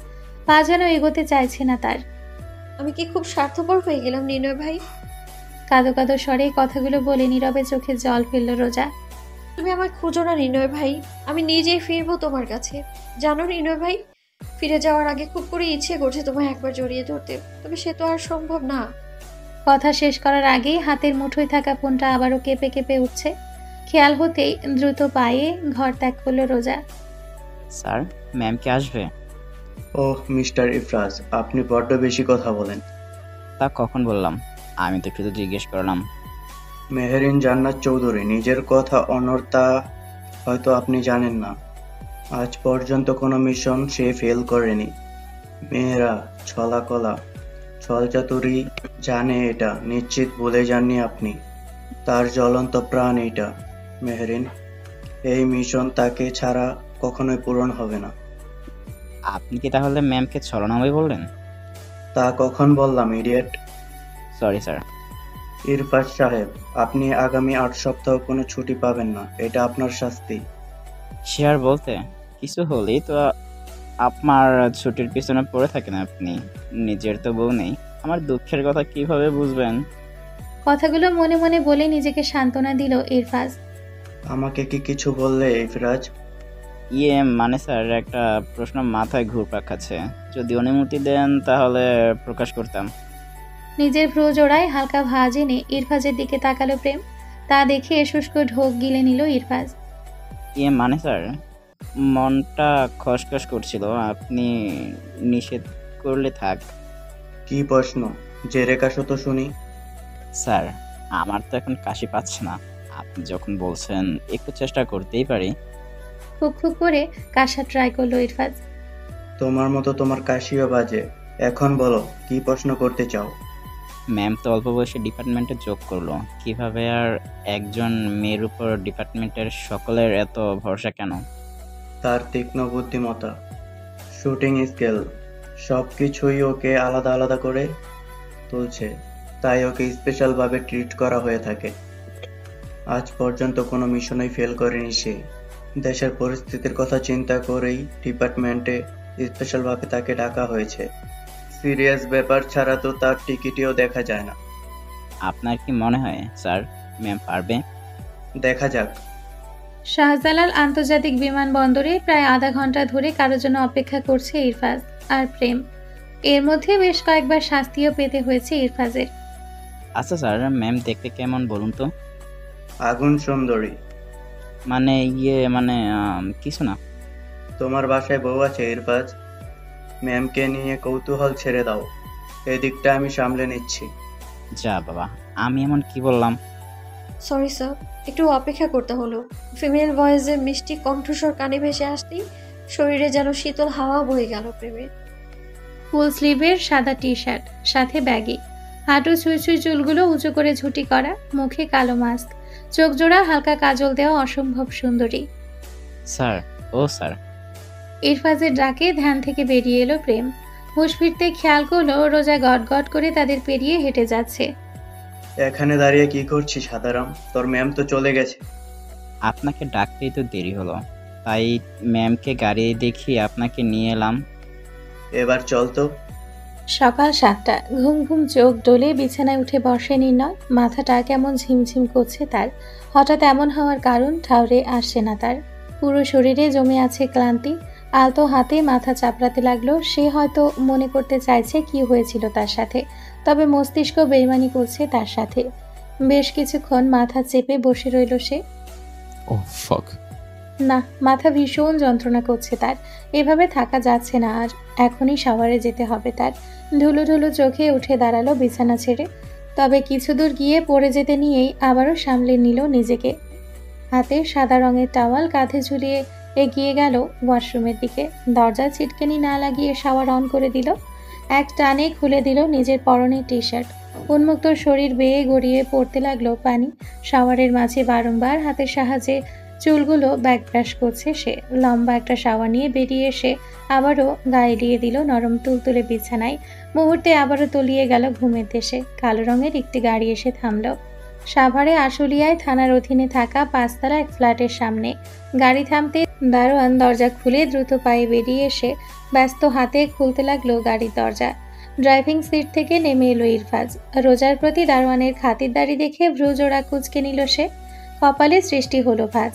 পা যেন এগোতে চাইছে না তার। আমি কি খুব স্বার্থপর হয়ে গেলাম নির্ণয় ভাই? কাঁদো কাঁদো স্বরে কথাগুলো বলে নীরবে চোখে জল ফেলল রোজা। তুমি আমায় খুঁজো না নির্ণয় ভাই, আমি নিজেই ফিরবো তোমার কাছে। জানো নির্ণয় ভাই, ফিরে যাওয়ার আগে খুব করে ইচ্ছে করছে তোমায় একবার জড়িয়ে ধরতে, তবে সে তো আর সম্ভব না। কথা শেষ করার আগেই হাতের মুঠোয় থাকা ফোনটা আবারও কেঁপে কেঁপে উঠছে। খেয়াল হতেই দ্রুত পায়ে ঘর ত্যাগ করলো রোজা। স্যার, ম্যাম কি আসবে? ওহ মিস্টার ইফরাজ, আপনি বড্ড বেশি কথা বলেন। তা কখন বললাম? আমি তো শুধু জিজ্ঞেস করলাম। মেহেরিন জান্নাত চৌধুরী নিজের কথা অনর্তা হয়তো আপনি জানেন না। আজ পর্যন্ত কোনো মিশন সে ফেল করেনি। মেয়েরা ছলাকলা ছলচাতুরি জানে, এটা নিশ্চিত ভুলে যাননি আপনি। তার জ্বলন্ত প্রাণ এটা মেহেরিন। এই মিশন তাকে ছাড়া কখনোই পূরণ হবে না। আপনি কি তাহলে ম্যামকে ছলনাময়ী বললেন? তা কখন বললাম ইডিয়েট? Sorry sir. ইরফাজ সাহেব, আপনি আগামী 8 সপ্তাহ কোনো ছুটি পাবেন না, এটা আপনার শাস্তি। শেয়ার বলতে কিছু হলেই তো আপনার ছুটির পিছনে পড়ে থাকেন আপনি। নিজের তো বউ নেই, আমার দুঃখের কথা কিভাবে বুঝবেন? কথাগুলো মনে মনে বলে নিজেকে সান্ত্বনা দিল ইরফাজ। আমাকে কি কিছু বললে ইফরাজ? মানে স্যার, একটা প্রশ্ন মাথায় ঘুরপাক খাচ্ছে। যদি অনুমতি দেন তাহলে প্রকাশ করতাম। নিজের ভ্রু জোড়ায় হালকা ভাঁজ এনে ইরফাজের দিকে তাকালো প্রেম। তা দেখে শুষ্ক ঢোক গিলে নিল ইরফাজ। মানে স্যার, মনটা খসখস করছিল। আপনি নিষেধ করলে থাক। কি প্রশ্ন? জেরে কাশো তো শুনি। স্যার, আমার তো এখন কাশি পাচ্ছে না। আপনি যখন বলছেন একটু চেষ্টা করতেই পারি। খুক খুক করে কাশা ট্রাই করলো ইরফাজ। তোমার মতো তোমার কাশিও বাজে। এখন বলো, কি প্রশ্ন করতে চাও? ম্যাম তো অল্প বয়সে ডিপার্টমেন্টে যোগ করলো, কিভাবে? আর একজন মেয়ের উপর ডিপার্টমেন্টের সকলের এত ভরসা কেন? তার তীক্ষ্ণ বুদ্ধিমত্তা, শুটিং স্কেল, সব কিছুই ওকে আলাদা আলাদা করে তুলছে। তাই ওকে স্পেশাল ভাবে ট্রিট করা হয়ে থাকে। আজ পর্যন্ত কোনো মিশনই ফেল করেনি সে। দেশের পরিস্থিতির কথা চিন্তা করেই ডিপার্টমেন্টে স্পেশাল ভাবে তাকে ডাকা হয়েছে। সিরিয়াস ব্যাপার ছাড়া তো তার টিকিটিও দেখা যায় না। আপনার কি মনে হয় স্যার ম্যাম পারবে? দেখা যাক। শাহজালাল আন্তর্জাতিক বিমানবন্দরে প্রায় আধা ঘন্টা ধরে কারোর জন্য অপেক্ষা করছে ইরফাজ আর প্রেম। এর মধ্যে বেশ কয়েকবার শাস্তিও পেতে হয়েছে ইরফাজের। আচ্ছা স্যার, ম্যাম দেখতে কেমন বলুন তো? আগুন সুন্দরী। মানে কিছু না। তোমার বাসায় বউ আছে ইরফাজ? ম্যামকে নিয়ে কৌতূহল ছেড়ে দাও, এদিকটা আমি সামলে নিচ্ছি। যা বাবা, আমি এমন কি বললাম? সরি স্যার, একটু অপেক্ষা করতে হলো। ফিমেল ভয়েসের মিষ্টি কণ্ঠস্বর কানে ভেসে আসতেই শরীরে যেন শীতল হাওয়া বয়ে গেল প্রেমে। ফুল স্লিভের সাদা টি শার্ট, সাথে ব্যাগি, হাঁটু ছুঁই ছুঁই চুলগুলো উঁচু করে ঝুঁটি করা, মুখে কালো মাস্ক, চোখ জোড়া হালকা কাজল দেওয়া অসম্ভব সুন্দরী। স্যার, ও স্যার। ইরফাজের ডাকে ধ্যান থেকে বেরিয়ে এলো প্রেম। হুঁশ ফিরতে খেয়াল করলো রোজা গট গট করে তাদের পেরিয়ে হেঁটে যাচ্ছে। এখানে দাঁড়িয়ে কি করছিস সাদারাম? তোর ম্যাম তো চলে গেছে। আপনাকে ডাকতেই তো দেরি হলো, তাই ম্যামকে গাড়ি দেখিয়ে আপনাকে নিয়ে এলাম। এবার চল তো। সকাল 7টা, ঘুম ঘুম চোখ ডলে বিছানায় উঠে বসে নির্ণয়। মাথাটা কেমন ঝিমঝিম করছে তার। হঠাৎ এমন হওয়ার কারণ ঠাউরে আসছে না তার। পুরো শরীরে জমে আছে ক্লান্তি। আলতো হাতে মাথা চাপড়াতে লাগলো। সে হয়তো মনে করতে চাইছে কি হয়েছিল তার সাথে, তবে মস্তিষ্ক বেইমানি করছে তার সাথে। বেশ কিছুক্ষণ মাথা চেপে বসে রইল সে। ওহ ফাক। না, মাথা ভীষণ যন্ত্রণা করছে তার। এভাবে থাকা যাচ্ছে না আর। এখনই শাওয়ারে যেতে হবে তার। ঢুলু ঢুলু চোখে উঠে দাঁড়ালো বিছানা ছেড়ে। তবে কিছু দূর গিয়ে পড়ে যেতে নিয়েই আবারও সামলে নিল নিজেকে। হাতে সাদা রঙের টাওয়াল কাঁধে ঝুলিয়ে এগিয়ে গেল ওয়াশরুমের দিকে। দরজা ছিটকেনি না লাগিয়ে শাওয়ার অন করে দিল। এক টানে খুলে দিল নিজের পরনের টি শার্ট। উন্মুক্ত শরীর বেয়ে গড়িয়ে পড়তে লাগলো পানি। শাওয়ারের মাঝে বারংবার হাতের সাহায্যে চুলগুলো ব্যাক ব্রাশ করছে সে। লম্বা একটা শাওয়ার নিয়ে বেরিয়ে এসে আবারও গায়ে দিয়ে দিল নরম তুলতুলে বিছানায়। মুহূর্তে আবারও তলিয়ে গেল ঘুমের দেশে। কালো রঙের একটি গাড়ি এসে থামল। সাভারে আশুলিয়ায় থানার অধীনে থাকা 5 তলা এক ফ্ল্যাটের সামনে গাড়ি থামতে দারোয়ান দরজা খুলে দ্রুত পায়ে বেরিয়ে এসে ব্যস্ত হাতে খুলতে লাগলো গাড়ির দরজা। ড্রাইভিং সিট থেকে নেমে এলো ইরফাজ। রোজার প্রতি দারোয়ানের খাতিরদারি দেখে ভ্রুজোড়া কুঁচকে নিল সে। কপালে সৃষ্টি হলো ভাঁজ।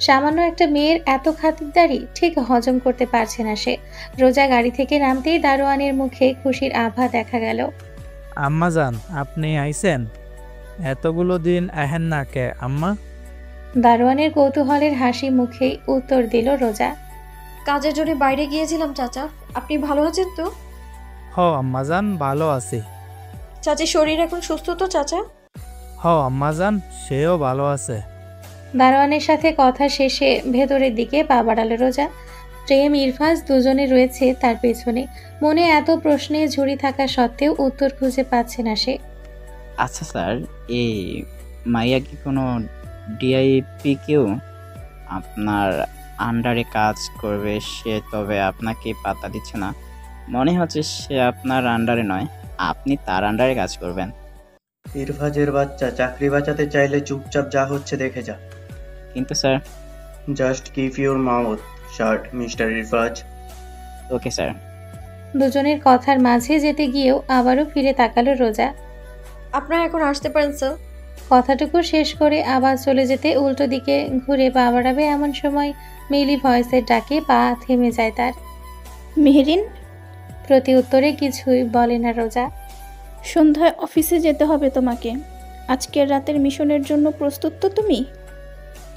সামান্য একটা মেয়ের এত খাতিরদারি ঠিক হজম করতে পারছে না সে। রোজা গাড়ি থেকে নামতেই দারোয়ানের মুখে খুশির আভা দেখা গেল। আম্মাজান, আপনি আইছেন? এতগুলো দিন আহেন না কে আম্মা? দারোয়ানের কৌতূহলের হাসি মুখেই উত্তর দিল রোজা। কাজের জন্য বাইরে গিয়েছিলাম চাচা। আপনি ভালো আছেন তো? হ আম্মাজান, ভালো আছি। চাচির শরীর এখন সুস্থ তো চাচা? হ আম্মাজান, সেও ভালো আছে। দারোয়ানের সাথে কথা শেষে ভেতরের দিকে পা বাড়ালো রোজা। প্রেম ইরফাজ দুজনে রয়েছে তার পেছনে। মনে এত প্রশ্নে ঝুড়ি থাকা সত্ত্বেও উত্তর খুঁজে পাচ্ছে না সে। আচ্ছা স্যার, এই মাইয়া কি কোনো ডিআইপি কেউ আপনার আন্ডারে কাজ করবে? সে তবে আপনাকে পাত্তা দিচ্ছে না। মনে হচ্ছে সে আপনার আন্ডারে নয়, আপনি তার আন্ডারে কাজ করবেন। ইরফাজের বাচ্চা, চাকরি বাঁচাতে চাইলে চুপচাপ যা হচ্ছে দেখে যা। কিন্তু sir. Just keep your mouth shut mister Irfaz. Okay sir. দুজনের কথার মাঝে যেতে গিয়েও আবারও ফিরে তাকালো রোজা। আপনারা এখন আসতে পারেন স্যার। কথাটুকু শেষ করে আবার চলে যেতে উল্টো দিকে ঘুরে পা বাড়াবে এমন সময় মিলি ভয়েসের ডাকে পা থেমে যায় তার। মেহরিন, প্রতি উত্তরে কিছুই বলে না রোজা। সন্ধ্যায় অফিসে যেতে হবে তোমাকে। আজকের রাতের মিশনের জন্য প্রস্তুত তো তুমি?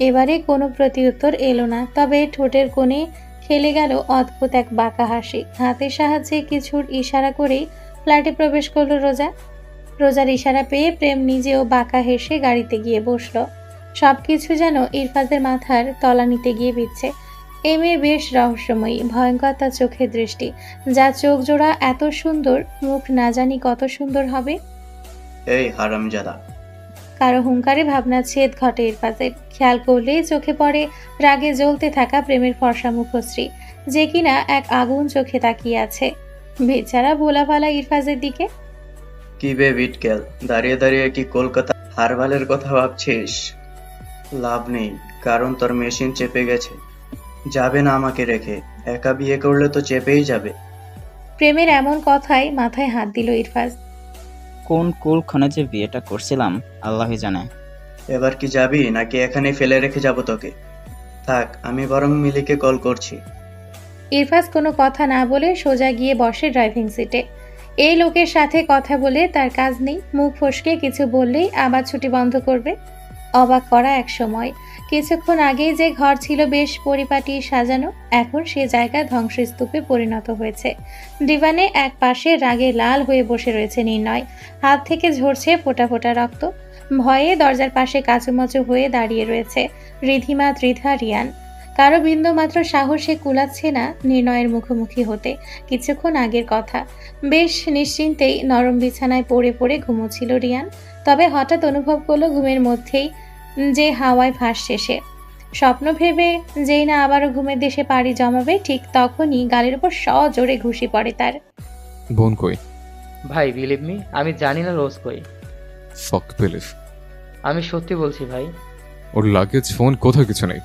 এবারে কোনো প্রতিউত্তর এলো না, তবে ঠোঁটের কোণে খেলে গেল অদ্ভুত এক বাঁকা হাসি। হাতের সাহায্যে কিছুর ইশারা করেই ফ্ল্যাটে প্রবেশ করলো রোজা। রোজার ইশারা পেয়ে প্রেম নিজেও বাঁকা হেসে গাড়িতে গিয়ে বসলো। সবকিছু যেন ইরফাজের মাথার তলানিতে গিয়ে বিচ্ছে। এই মেয়ে বেশ রহস্যময়ী, ভয়ঙ্কর তার চোখের দৃষ্টি। যা চোখ জোড়া এত সুন্দর, মুখ না জানি কত সুন্দর হবে। এই হারামজাদা! কারো হুঙ্কারে ভাবনা ছেদ ঘটে ইরফাজের। খেয়াল করলেই চোখে পড়ে রাগে জ্বলতে থাকা প্রেমের ফর্সা মুখশ্রী, যে কিনা এক আগুন চোখে তাকিয়ে আছে বেচারা ভোলাভালা ইরফাজের দিকে। কি বে বিটকেল, দাঁড়িয়ে দাঁড়িয়ে কি কলকাতা হারবালের কথা ভাবছিস? লাভ নেই, কারণ তোর মেশিন চেপে গেছে। যাবে না আমাকে রেখে। একা বিয়ে করলে তো চেপেই যাবে। প্রেমের এমন কথায় মাথায় হাত দিল ইরফাজ। কোন কুলক্ষণে যে বিয়েটা করছিলাম আল্লাহই জানে। এবার কি যাবি নাকি এখানে ফেলে রেখে যাব তোকে? থাক, আমি বরং মিলিকে কল করছি। ইরফাজ কোনো কথা না বলে সোজা গিয়ে বসে ড্রাইভিং সিটে। এই লোকের সাথে কথা বলে তার কাজ নেই। মুখ ফসকে কিছু বললেই আবার ছুটি বন্ধ করবে। অবাক করা এক সময়। কিছুক্ষণ আগেই যে ঘর ছিল বেশ পরিপাটি সাজানো, এখন সে জায়গা ধ্বংসস্তূপে পরিণত হয়েছে। ডিভানে এক পাশে রাগে লাল হয়ে বসে রয়েছে নির্ণয়। হাত থেকে ঝরছে ফোঁটা ফোঁটা রক্ত। ভয়ে দরজার পাশে কাচুমাচু হয়ে দাঁড়িয়ে রয়েছে রিধিমা, ত্রিধা, রিয়ান। কারো বিন্দুমাত্র সাহসে কুলাচ্ছে না নির্ণয়ের মুখোমুখি হতে। কিছুক্ষণ আগের কথা, বেশ নিশ্চিন্তেই নরম বিছানায় পড়ে পড়ে ঘুমোচ্ছিল রিয়ান। তবে হঠাৎ অনুভব করলো ঘুমের মধ্যেই যে হাওয়ায় ভাসছে সে। স্বপ্ন ভেবে যেই না আবারও ঘুমের দেশে পাড়ি জমাবে, ঠিক তখনই গালের উপর সজোরে ঘুষি পড়ে তার। বোন কই? ভাই বিলিভ মি, আমি জানি না রোজ কই। ফক বিলিভ। আমি সত্যি বলছি ভাই। ওর লাগেজ, ফোন, কোথাও কিছু নেই।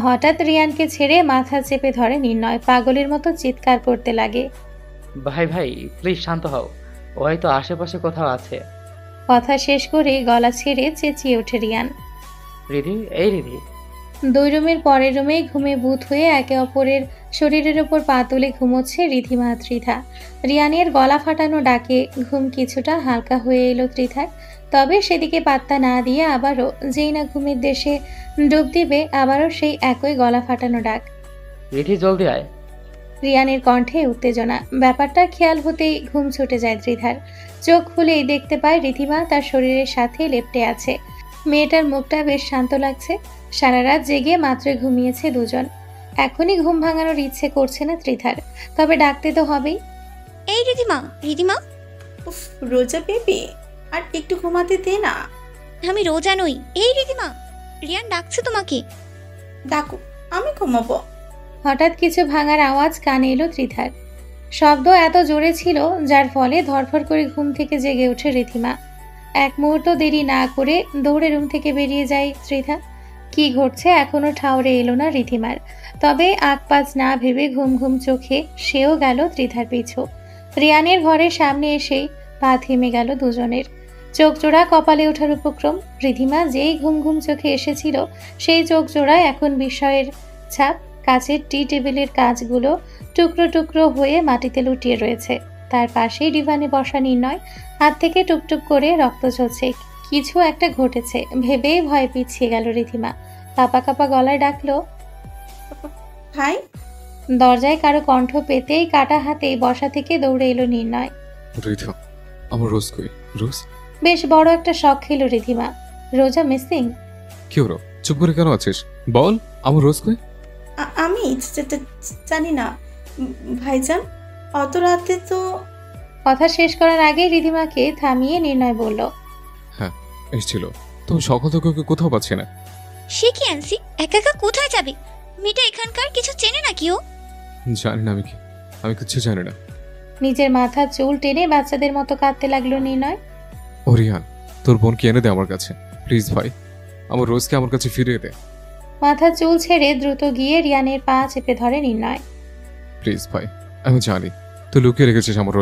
হঠাৎ রিয়ানকে ছেড়ে মাথা চেপে ধরে নির্ণয়। পাগলের মতো চিৎকার করতে লাগে। ভাই ভাই প্লিজ শান্ত হও, ও হয়তো আশেপাশে কোথাও আছে। কথা শেষ করে গলা ছেড়ে চেঁচিয়ে ওঠে রিয়ান। রিধি, এই রিধি। 2 রুমের পরের রুমে ঘুমে ভূত হয়ে একে অপরের শরীরের ওপর পা তুলে ঘুমোচ্ছে রিধিমা, ত্রিধা। রিয়ানের গলা ফাটানো ডাকে ঘুম কিছুটা হালকা হয়ে এলো ত্রিধার। তবে সেদিকে পাত্তা না দিয়ে আবারও যেই না ঘুমের দেশে ডুব দিবে, আবারও সেই একই গলা ফাটানো ডাক। রিধি জলদি আয়। রিয়ানের কণ্ঠে উত্তেজনা। ব্যাপারটা খেয়াল হতেই ঘুম ছুটে যায় ত্রিধার। চোখ খুলেই দেখতে পায় রিধিমা তার শরীরের সাথে লেপ্টে আছে। মেয়েটার মুখটা বেশ শান্ত লাগছে। সারা রাত জেগে মাত্রই ঘুমিয়েছে দুজন। এখনই ঘুম ভাঙানোর ইচ্ছে করছে না ত্রিধার, তবে ডাকতে তো হবেই। এই রিদিমা, রিদিমা। উফ, রোজা বেবি, আর একটু ঘুমাতে দে না। আমি রোজা নই। এই রিদিমা, রিয়ান ডাকছে তোমাকে। ডাকো, আমি ঘুমাবো। হঠাৎ কিছু ভাঙার আওয়াজ কানে এলো ত্রিধার। শব্দ এত জোরে ছিল যার ফলে ধরফর করে ঘুম থেকে জেগে ওঠে রিধিমা। এক মুহূর্ত দেরি না করে দৌড়ে রুম থেকে বেরিয়ে যায় ত্রিধা। কি ঘটছে এখনো ঠাউরে এলো না রিধিমার। তবে আকপাজ না ভেবে ঘুম ঘুম চোখে সেও গেল ত্রিধার পিছু। রিয়ানের ঘরের সামনে এসেই পা থেমে গেল দুজনের। চোখ জোড়া কপালে ওঠার উপক্রম। রিধিমা যেই ঘুম ঘুম চোখে এসেছিল সেই চোখ জোড়ায় এখন বিস্ময়ের ছাপ। কাছের টি টেবিলের কাজগুলো টুকরো টুকরো হয়ে মাটিতে লুটিয়ে রয়েছে। তার পাশেই ডিভানে বসা নির্ণয়, হাত থেকে টুকটুক করে রক্ত ঝরছে। কিছু একটা ঘটেছে ভেবেই ভয় পিছিয়ে গেল রিধিমা। কাপা কাপা গলায় ডাকলো, ভাই। দরজায় কারো কণ্ঠ পেতেই কাটা হাতেই বসা থেকে দৌড়ে এলো নির্ণয়। রিধা, আমার রোজ কই? রোজ? বেশ বড় একটা শখ খেল রিধিমা। রোজা মিসিং? কি হলো? চুপ করে কেন আছিস? বল, আমার রোজ কই? আমি জানি না ভাইজান, অত রাতে তো। কথা শেষ করার আগেই রিধিমাকে থামিয়ে নির্ণয় বলল, হ্যাঁ এসেছিল, তবে সকাল থেকে ওকে কোথাও পাচ্ছি না। সে কি অ্যান্সি, একা একা কোথায় যাবে? মেয়েটা এখানকার কিছু চেনে না কি ও? জানি না আমি কিছু জানি না। নিজের মাথার চুল টেনে বাচ্চাদের মতো কাঁদতে লাগলো নির্ণয়। ওরিয়ান, তোর বোনকে এনে দে আমার কাছে প্লিজ ভাই, আমার রোজকে আমার কাছে ফিরিয়ে দে। মাথার চুল ছেড়ে দ্রুত গিয়ে রিয়ানের পা চেপে ধরে নির্ণয়। প্লিজ ভাই, আমি জানি তুই লুকিয়ে রেখেছিস আমার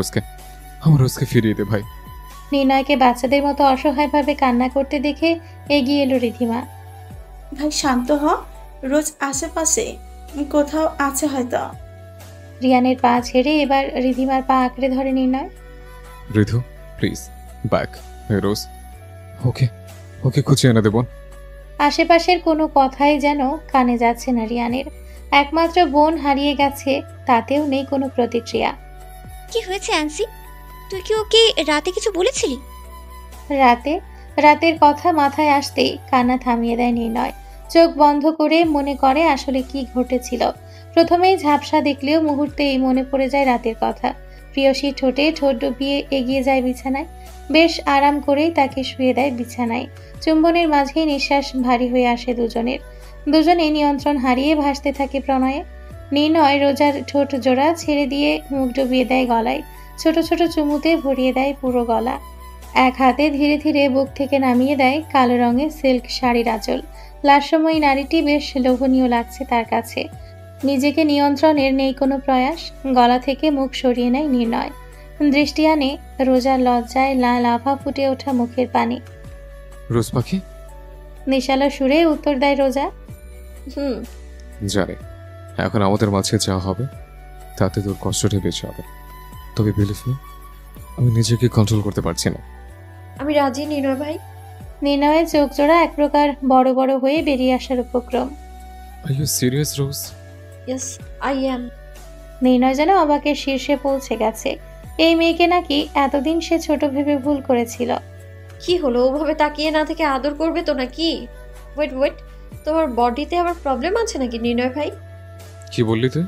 রোজকে ফিরিয়ে দে ভাই। নির্ণয়কে বাচ্চাদের মতো অসহায়ভাবে কান্না করতে দেখে এগিয়ে এলো রিধিমা। ভাই শান্ত হ, রোজ আশেপাশে কোথাও আছে হয়তো। রিয়ানের পা ছেড়ে এবার রিধিমার পা আঁকড়ে ধরে নির্ণয়। রিধু প্লিজ ব্যাক। রোজ ওকে খুঁজে এনে দেব। আশেপাশের কোনো কথাই যেন কানে যাচ্ছে না রিয়ানের। একমাত্র বোন হারিয়ে গেছে, তাতেও নেই কোনো প্রতিক্রিয়া। কি হয়েছে অ্যান্সি? তুই কি ওকে রাতে কিছু বলেছিলি? রাতের কথা মাথায় আসতেই কান্না থামিয়ে দেয় নির্ণয়। চোখ বন্ধ করে মনে করে আসলে কি ঘটেছিল। প্রথমেই ঝাপসা দেখলেও মুহূর্তেই মনে পড়ে যায় রাতের কথা। প্রিয়সী ঠোঁটে ঠোঁট ডুবিয়ে এগিয়ে যায় বিছানায়। বেশ আরাম করেই তাকে শুয়ে দেয় বিছানায়। চুম্বনের মাঝেই নিঃশ্বাস ভারী হয়ে আসে দুজনে নিয়ন্ত্রণ হারিয়ে ভাসতে থাকে প্রণয়ে। নির্ণয় রোজার ঠোঁট জোড়া ছেড়ে দিয়ে মুখ ডুবিয়ে দেয় গলায়। ছোট ছোট চুমুতে ভরিয়ে দেয় পুরো গলা। এক হাতে ধীরে ধীরে বুক থেকে নামিয়ে দেয় কালো রঙের সিল্ক শাড়ির আঁচল। লাস্যময়ী নারীটি বেশ লোভনীয় লাগছে তার কাছে। নিজেকে নিয়ন্ত্রণের নেই কোনো প্রয়াস। গলা থেকে মুখ সরিয়ে নেয় নির্ণয়। দৃষ্টি আনে রোজার লজ্জায় লাল আভা ফুটে ওঠা মুখের পানে। রোজ পাখি? নিশালো সুরে উত্তর দেয় রোজা। জানি এখন আমাদের মাঝে যা হবে তাতে তোর কষ্টটা বেশি হবে, তবে বিলিভ মি, আমি নিজেকে কন্ট্রোল করতে পারছি না। আমি রাজি নির্ণয় ভাই। নির্ণয়ের চোখ জোড়া এক প্রকার বড় বড় হয়ে বেরিয়ে আসার উপক্রম। Are you serious Rose? Yes I am. নির্ণয় যেন অবাকের শীর্ষে পৌঁছে গেছে। এই মেয়েকে নাকি এতদিন সে ছোট ভেবে ভুল করেছিল। কি হলো, ওভাবে তাকিয়ে না থেকে আদর করবে তো নাকি? ওয়েট, তোমার বডিতে আবার প্রবলেম আছে নাকি নির্ণয় ভাই? কি বললি তুই?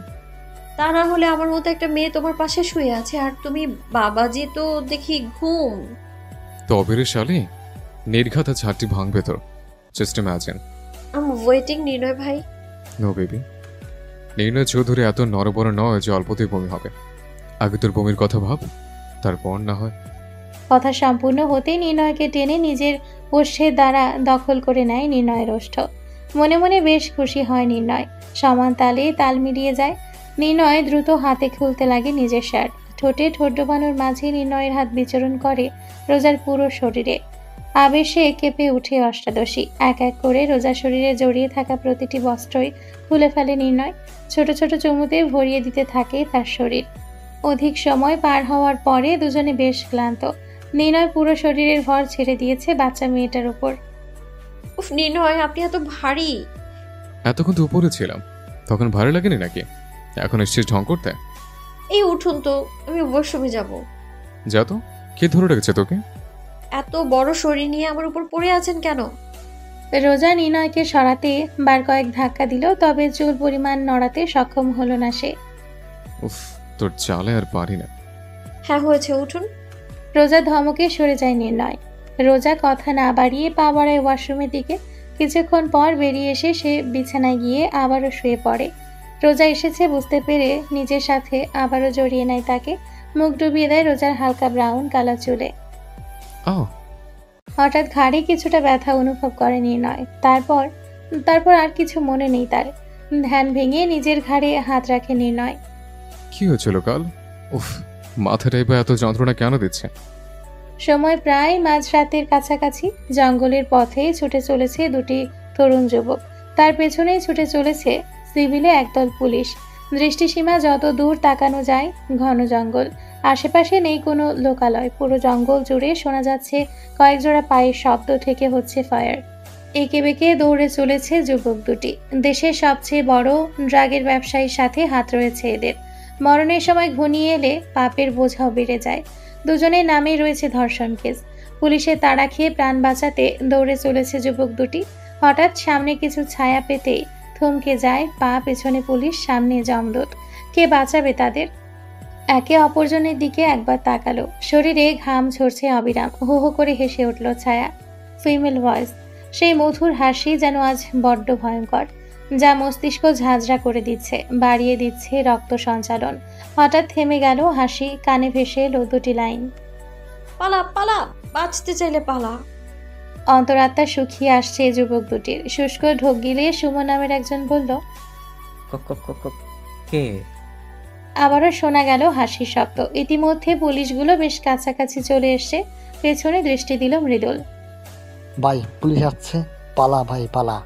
তা না হলে আমার মতো একটা মেয়ে তোমার পাশে শুয়ে আছে আর তুমি বাবাজি তো দেখি ঘুম। তবে রে শালি, নির্ঘাত ঝাঁটি ভাঙবে তোর। Just imagine. I am waiting নির্ণয় ভাই। নো বেবি, নির্ণয় চৌধুরী এত নরবর নয় যে অল্পতেই বমি হবে। আগে তোর বমির কথা ভাব, তারপর না হয়। কথা সম্পূর্ণ হতেই নির্ণয়কে টেনে নিজের ওষ্ঠের দ্বারা দখল করে নেয় নির্ণয়ের ওষ্ঠ। মনে মনে বেশ খুশি হয় নির্ণয়। সমান তালে তাল মিলিয়ে যায়। নির্ণয় দ্রুত হাতে খুলতে লাগে নিজের শার্ট। ঠোঁটে ঠোঁট ডোবানোর মাঝে নির্ণয়ের হাত বিচরণ করে রোজার পুরো শরীরে। আবেশে কেঁপে উঠে অষ্টাদশী। এক এক করে রোজার শরীরে জড়িয়ে থাকা প্রতিটি বস্ত্রই খুলে ফেলে নির্ণয়। ছোট ছোট চুমুতে ভরিয়ে দিতে থাকে তার শরীর। অধিক সময় পার হওয়ার পরে দুজনে বেশ ক্লান্ত। নির্ণয় পুরো শরীরের ভর ছেড়ে দিয়েছে বাচ্চা মেয়েটার উপর। উফ নির্ণয়, আপনি এত ভারী। এতক্ষণ তো উপরে ছিলাম, তখন ভালো লাগেনি নাকি? এখন এসছিস ঢং করতে? এই উঠুন তো, আমি ওয়াশরুমে যাব। যা তো, কে ধরে রেখেছে তোকে? এত বড় শরীর নিয়ে আমার উপর পড়ে আছেন কেন? রোজা নির্ণয়কে সরাতে বার কয়েক ধাক্কা দিল, তবে চুল পরিমাণ নড়াতে সক্ষম হলো না সে। উফ, তোর চালে আর পারি না। হ্যাঁ হয়েছে, উঠুন। রোজা ধমকে সরে যায় নির্ণয়। রোজা কথা না বাড়িয়ে পা বাড়ায় ওয়াশরুমের দিকে। কিছুক্ষণ পর বেরিয়ে এসে সে বিছানায় গিয়ে আবারও শুয়ে পড়ে। রোজা এসেছে বুঝতে পেরে নিজের সাথে আবারও জড়িয়ে নেয় তাকে। মুখ ডুবিয়ে দেয় রোজার হালকা ব্রাউন কালার চুলে। হঠাৎ ঘাড়ে কিছুটা ব্যথা অনুভব করে নির্ণয়। তারপর তারপর আর কিছু মনে নেই তার। ধ্যান ভেঙে নিজের ঘাড়ে হাত রাখে নির্ণয়। কি হয়েছিল কাল? উফ, মাথাটাই বা এত যন্ত্রণা কেন দিচ্ছে? সময় প্রায় মাঝরাতের কাছাকাছি। জঙ্গলের পথে ছুটে চলেছে দুটি তরুণ যুবক। তার পেছনেই ছুটে চলেছে সিভিলে একদল পুলিশ। দৃষ্টিসীমা যত দূর তাকানো যায় ঘন জঙ্গল। আশেপাশে নেই কোনো লোকালয়। পুরো জঙ্গল জুড়ে শোনা যাচ্ছে কয়েক জোড়া পায়ের শব্দ, থেকে হচ্ছে ফায়ার। এঁকে বেঁকে দৌড়ে চলেছে যুবক দুটি। দেশের সবচেয়ে বড় ড্রাগের ব্যবসায়ীর সাথে হাত রয়েছে এদের। মরণের সময় ঘনিয়ে এলে পাপের বোঝাও বেড়ে যায়। দুজনের নামেই রয়েছে ধর্ষণ কেস। পুলিশের তাড়া খেয়ে প্রাণ বাঁচাতে দৌড়ে চলেছে যুবক দুটি। হঠাৎ সামনে কিছু ছায়া পেতেই থমকে যায় পা, পেছনে পুলিশ, সামনে যমদূত। কে বাঁচাবে তাদের? একে অপরজনের দিকে একবার তাকালো। শরীরে ঘাম ঝরছে অবিরাম। হো হো করে হেসে উঠল ছায়া। Female voice. সেই মধুর হাসি যেন আজ বড্ড ভয়ঙ্কর, যা মস্তিষ্ক ঝাঁঝরা করে দিচ্ছে, বাড়িয়ে দিচ্ছে রক্ত সঞ্চালন। হঠাৎ থেমে গেল হাসি। কানে ভেসে এলো দুটি লাইন। পালা পালা, বাঁচতে চাইলে পালা। অন্তরাত্মা শুকিয়ে আসছে যুবক দুটির। শুষ্ক ঢোক গিলিয়ে সুমন নামের একজন বলল, কে? আবারও শোনা গেল হাসির শব্দ। ইতিমধ্যে পুলিশগুলো বেশ কাছাকাছি চলে এসে পেছনে দৃষ্টি দিল মৃদুল। ভাই, পুলিশ আসছে, পালা ভাই পালা।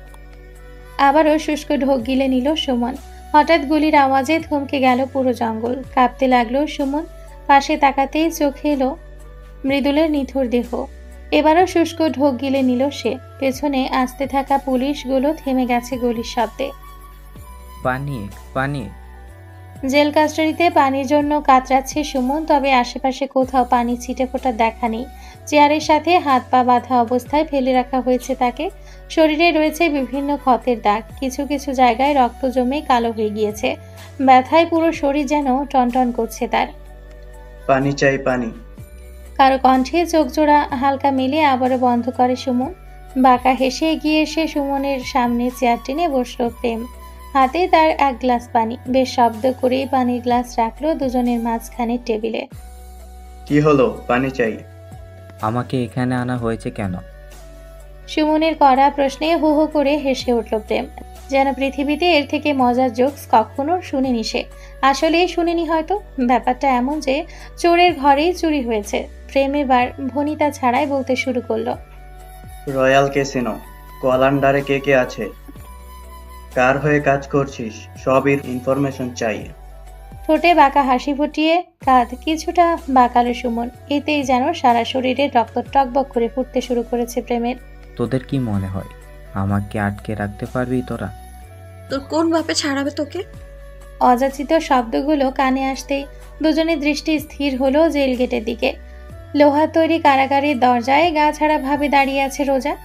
আবারও শুষ্ক ঢোক গিলে নিল সুমন। হঠাৎ গুলির আওয়াজে থমকে গেল পুরো জঙ্গল। কাঁপতে লাগলো সুমন। পাশে তাকাতেই চোখে এলো মৃদুলের নিথুর দেহ। এবারও শুষ্ক ঢোক গিলে নিল সে। পেছনে আসতে থাকা পুলিশগুলো থেমে গেছে গুলির শব্দে। পানি পানি। জেল কাস্টাডিতে পানির জন্য কাতরাচ্ছে সুমন, তবে আশেপাশে কোথাও পানি ছিটে ফোটার দেখা নেই। চেয়ারের সাথে হাত পা বাঁধা অবস্থায় ফেলে রাখা হয়েছে তাকে। শরীরে রয়েছে বিভিন্ন ক্ষতের দাগ। কিছু কিছু জায়গায় রক্ত জমে কালো হয়ে গিয়েছে। ব্যথায় পুরো শরীর যেন টনটন করছে তার। পানি চাই, পানি। কারো কণ্ঠে চোখ জোড়া হালকা মেলে আবারও বন্ধ করে সুমন। বাঁকা হেসে এগিয়ে এসে সুমনের সামনে চেয়ার টেনে বসল প্রেম। হাতে তার এক গ্লাস পানি। বেশ শব্দ করে পানির গ্লাস রাখলো দুজনের মাঝখানে টেবিলে। কি হলো? পানি চাই। আমাকে এখানে আনা হয়েছে কেন? সুমনের কড়া প্রশ্নে হু হু করে হেসে উঠল প্রেম। যেন পৃথিবীতে এর থেকে মজার জোকস কখনো শুনেনি সে। আসলেই শুনেনি হয়তো। ব্যাপারটা এমন যে চোরের ঘরেই চুরি হয়েছে। প্রেম এবার ভনিতা ছাড়াই বলতে শুরু করলো। Royal casino. কল আন্ডারে কে কে আছে? কার হয়ে কাজ করছিস? সবই ইনফরমেশন চাই। ঠোঁটে বাঁকা হাসি ফুটিয়ে কাঁধ কিছুটা বাঁকালো সুমন। এতেই যেন সারা শরীরে রক্ত টকবক করে ফুটতে শুরু করেছে প্রেমের। তোদের কি মনে হয় আমাকে আটকে রাখতে পারবি তোরা? তোর কোন বাপে ছাড়াবে তোকে? অযাচিত শব্দগুলো কানে আসতেই দুজনের দৃষ্টি স্থির হলো জেল গেটের দিকে। লোহা তৈরি কারাগারের দরজায় গা ছাড়া ভাবে দাঁড়িয়ে আছে রোজা।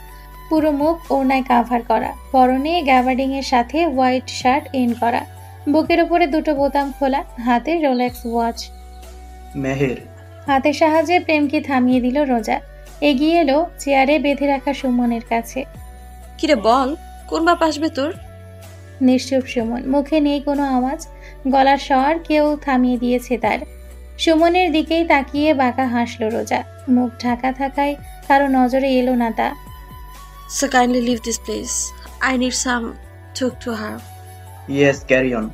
পুরো মুখ ওড়নায় কাভার করা, পরনে গ্যাবার্ডিং এর সাথে হোয়াইট শার্ট ইন করা, বুকের উপরে দুটো বোতাম খোলা, হাতে রোলেক্স ওয়াচ। মেহের। হাতের সাহায্যে প্রেমকে থামিয়ে দিল রোজা। এগিয়ে এলো চেয়ারে বেঁধে রাখা সুমনের কাছে। কিরে বল, কোন বাপ আসবে তোর? নিশ্চুপ সুমন। মুখে নেই কোনো আওয়াজ। গলার স্বর কেউ থামিয়ে দিয়েছে তার। সুমনের দিকেই তাকিয়ে বাঁকা হাসল রোজা। মুখ ঢাকা থাকায় কারো নজরে এলো না তা। So kindly leave this place. I need some talk to her. Yes, carry on.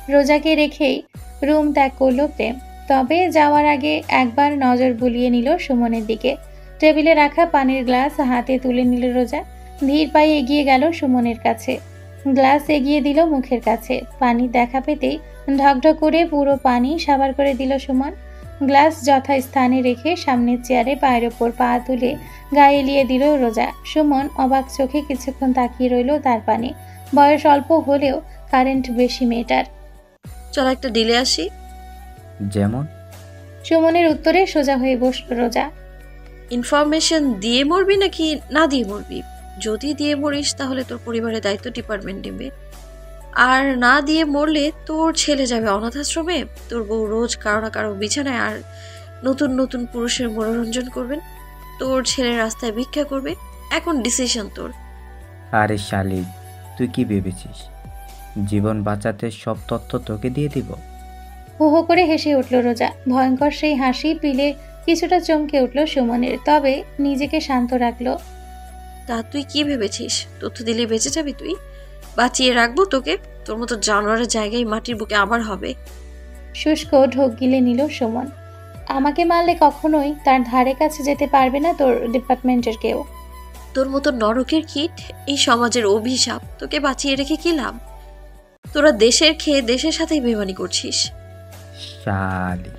রোজাকে রেখেই রুম ত্যাগ করলো প্রেম। তবে যাওয়ার আগে একবার নজর বুলিয়ে নিল সুমনের দিকে। টেবিলে রাখা পানির গ্লাস হাতে তুলে নিল রোজা। ধীর পায়ে এগিয়ে গেল সুমনের কাছে। গ্লাস এগিয়ে দিল মুখের কাছে। পানি দেখা পেতেই ঢকঢক করে পুরো পানি সাবার করে দিল সুমন। গ্লাস যথাস্থানে রেখে সামনের চেয়ারে পায়ের ওপর পা তুলে গায়ে এলিয়ে দিল রোজা। সুমন অবাক চোখে কিছুক্ষণ তাকিয়ে রইল তার পানে। বয়স অল্প হলেও কারেন্ট বেশি মেয়েটার। চল একটা ডিলে আসি। যেমন? সুমনের উত্তরে সোজা হয়ে বসল রোজা। ইনফরমেশন দিয়ে মরবি নাকি না দিয়ে মরবি? যদি দিয়ে মরিস তাহলে তোর পরিবারের দায়িত্ব ডিপার্টমেন্ট নেবে, আর না দিয়ে মরলে তোর ছেলে যাবে অনাথ আশ্রমে, তোর বউ রোজ কারো না কারো বিছানায় আর নতুন নতুন পুরুষের মনোরঞ্জন করবেন, তোর ছেলে রাস্তায় ভিক্ষা করবে। এখন ডিসিশন তোর। আরে শালি, তুই কি ভেবেছিস জীবন বাঁচাতে সব তথ্য তোকে দিয়ে দিব? হো হো করে হেসে উঠল রোজা। ভয়ঙ্কর সেই হাসি পিলে কিছুটা চমকে উঠল সুমনের, তবে নিজেকে শান্ত রাখলো। তা তুই কি ভেবেছিস তথ্য দিলে বেঁচে যাবি? তুই বাঁচিয়ে রাখবো তোকে? তোর মতো জানোয়ারের জায়গায় মাটির বুকে আবার হবে। শুষ্ক ঢোক গিলে নিল সুমন। আমাকে মারলে কখনোই তার ধারে কাছে যেতে পারবে না তোর ডিপার্টমেন্টের কেউ। তোর মতো নরকের কীট এই সমাজের অভিশাপ, তোকে বাঁচিয়ে রেখে কি লাভ? তোরা দেশের খেয়ে দেশের সাথেই বেমানি করছিস। শালি।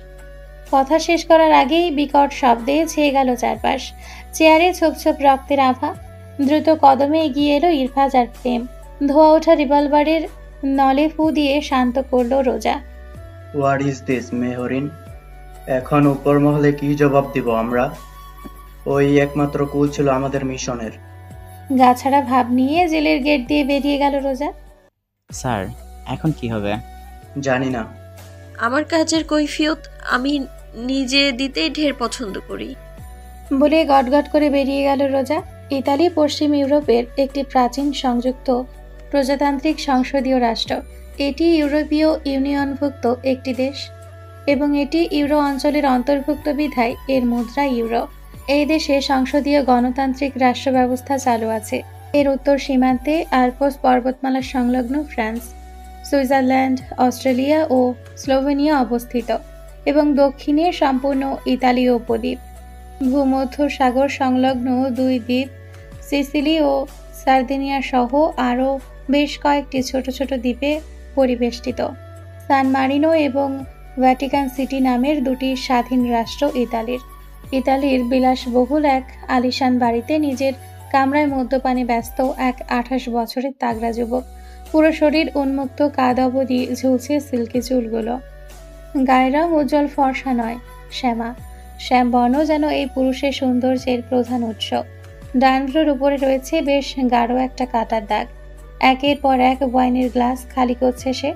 কথা শেষ করার আগেই বিকট শব্দে ছেয়ে গেল চারপাশ। চেয়ারে ছোপ ছোপ রক্তের আভা। দ্রুত কদমে এগিয়ে এলো ইরফাজ আর প্রেম। ধোয়া ওঠা রিভলভারের নলে ফু দিয়ে শান্ত করলো রোজা। What is this Mehreen? এখন উপর মহলে কি জবাব দিব আমরা? ওই একমাত্র কুল ছিল আমাদের মিশনের। গাছাড়া ভাব নিয়ে জেলের গেট দিয়ে বেরিয়ে গেল রোজা। স্যার, এখন কি হবে? জানি না। আমার কাজের কৈফিয়ত আমি নিজে দিতেই ঢের পছন্দ করি। বলে গটগট করে বেরিয়ে গেল রোজা। ইতালি পশ্চিম ইউরোপের একটি প্রাচীন সংযুক্ত প্রজাতান্ত্রিক সংসদীয় রাষ্ট্র। এটি ইউরোপীয় ইউনিয়নভুক্ত একটি দেশ এবং এটি ইউরো অঞ্চলের অন্তর্ভুক্ত বিধায় এর মুদ্রা ইউরো। এই দেশে সংসদীয় গণতান্ত্রিক রাষ্ট্র ব্যবস্থা চালু আছে। এর উত্তর সীমান্তে আল্পস পর্বতমালা সংলগ্ন ফ্রান্স, সুইজারল্যান্ড, অস্ট্রেলিয়া ও স্লোভেনিয়া অবস্থিত এবং দক্ষিণে সম্পূর্ণ ইতালীয় উপদ্বীপ। ভূমধ্য সাগর সংলগ্ন দুই দ্বীপ সিসিলি ও সার্দিনিয়া সহ আরও বেশ কয়েকটি ছোট ছোট দ্বীপে পরিবেষ্টিত। সান মারিনো এবং ভ্যাটিকান সিটি নামের দুটি স্বাধীন রাষ্ট্র ইতালির। ইতালির বিলাসবহুল এক আলিশান বাড়িতে নিজের কামরায় মদ্যপানে ব্যস্ত এক 28 বছরের তাগড়া যুবক। পুরো শরীর উন্মুক্ত, কাঁধ অবধি ঝুলছে সিল্কি চুলগুলো। গায়ের রং উজ্জ্বল ফর্সা নয়, শ্যামা। শ্যাম বর্ণ যেন এই পুরুষের সৌন্দর্যের প্রধান উৎস। ডানগুলোর উপরে রয়েছে বেশ গাঢ় একটা কাটার দাগ। একের পর এক ওয়াইনের গ্লাস খালি করছে সে।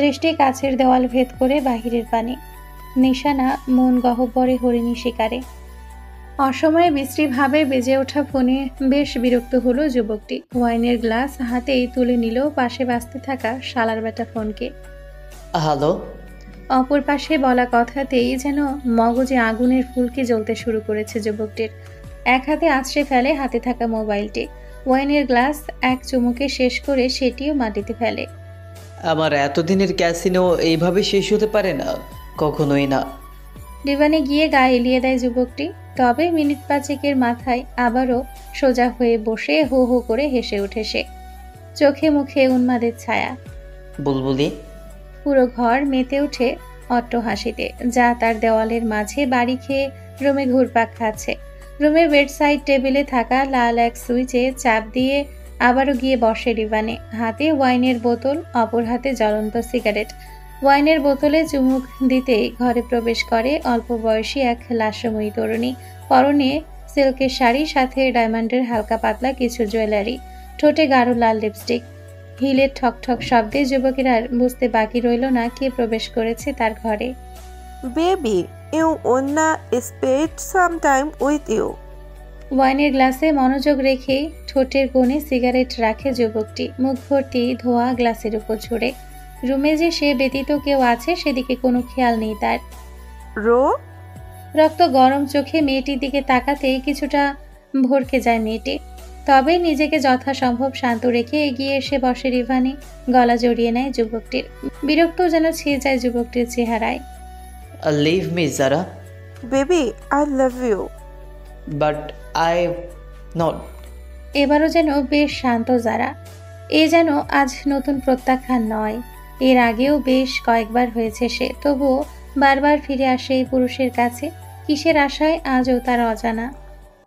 দৃষ্টি কাছের দেওয়াল ভেদ করে বাহিরের পানে। নিশানা মন গহ্বরে হরিণী শিকারে। অসময়ে বিশ্রীভাবে বেজে ওঠা ফোনে বেশ বিরক্ত হলো যুবকটি। ওয়াইনের গ্লাস হাতেই তুলে নিল পাশে বাজতে থাকা শালার বেটা ফোনকে। হ্যালো। অপর পাশে বলা কথাতেই যেন মগজে আগুনের ফুলকি জ্বলতে শুরু করেছে যুবকটির। এক হাতে আছড়ে ফেলে হাতে থাকা মোবাইলটি। ওয়াইনের গ্লাস এক চুমুকে শেষ করে সেটিও মাটিতে ফেলে। আমার এতদিনের ক্যাসিনো এইভাবে শেষ হতে পারে না, কখনোই না। ডিভানে গিয়ে গায়ে এলিয়ে দেয় যুবকটি। তবে মিনিট পাঁচেকের মাথায় আবারও সোজা হয়ে বসে হো হো করে হেসে ওঠে সে। চোখে মুখে উন্মাদের ছায়া। বুলবুলি। পুরো ঘর মেতে ওঠে অট্ট হাসিতে, যা তার দেওয়ালের মাঝে বাড়ি খেয়ে রুমে ঘুরপাক খাচ্ছে। রুমের বেডসাইড টেবিলে থাকা লাল এক সুইচে চাপ দিয়ে আবারও গিয়ে বসে ডিভানে। হাতে ওয়াইনের বোতল, অপর হাতে জ্বলন্ত সিগারেট। ওয়াইনের বোতলে চুমুক দিতেই ঘরে প্রবেশ করে অল্প বয়সী এক লাস্যময়ী তরুণী। পরনে সিল্কের শাড়ি, সাথে ডায়মন্ডের হালকা পাতলা কিছু জুয়েলারি, ঠোঁটে গাঢ় লাল লিপস্টিক। হিলের ঠক ঠক শব্দে যুবকের আর বুঝতে বাকি রইল না কে প্রবেশ করেছে তার ঘরে। Baby, you wanna spend some time with you. ওয়াইনের গ্লাসে মনোযোগ রেখে ঠোঁটের কোণে সিগারেট রাখে যুবকটি। মুখ ভর্তি ধোয়া গ্লাসের উপর ছুড়ে। রুমে যে সে ব্যতীত কেউ আছে সেদিকে কোনো খেয়াল নেই তার। রক্ত গরম চোখে মেয়েটির দিকে তাকাতেই কিছুটা ভরকে যায় মেয়েটি। তবে নিজেকে যথাসম্ভব শান্ত রেখে এগিয়ে এসে বসে রিভানি। গলা জড়িয়ে নেয় যুবকটির। বিরক্ত যেন ছেয়ে যায় যুবকটির চেহারায়। Leave me Zara. Baby, I love you. But I not. এবারও যেন বেশ শান্ত যারা। এ যেন আজ নতুন প্রত্যাখ্যান নয়। এর আগেও বেশ কয়েকবার হয়েছে সে, তবুও বারবার ফিরে আসে এই পুরুষের কাছে। কিসের আশায় আজও তার অজানা।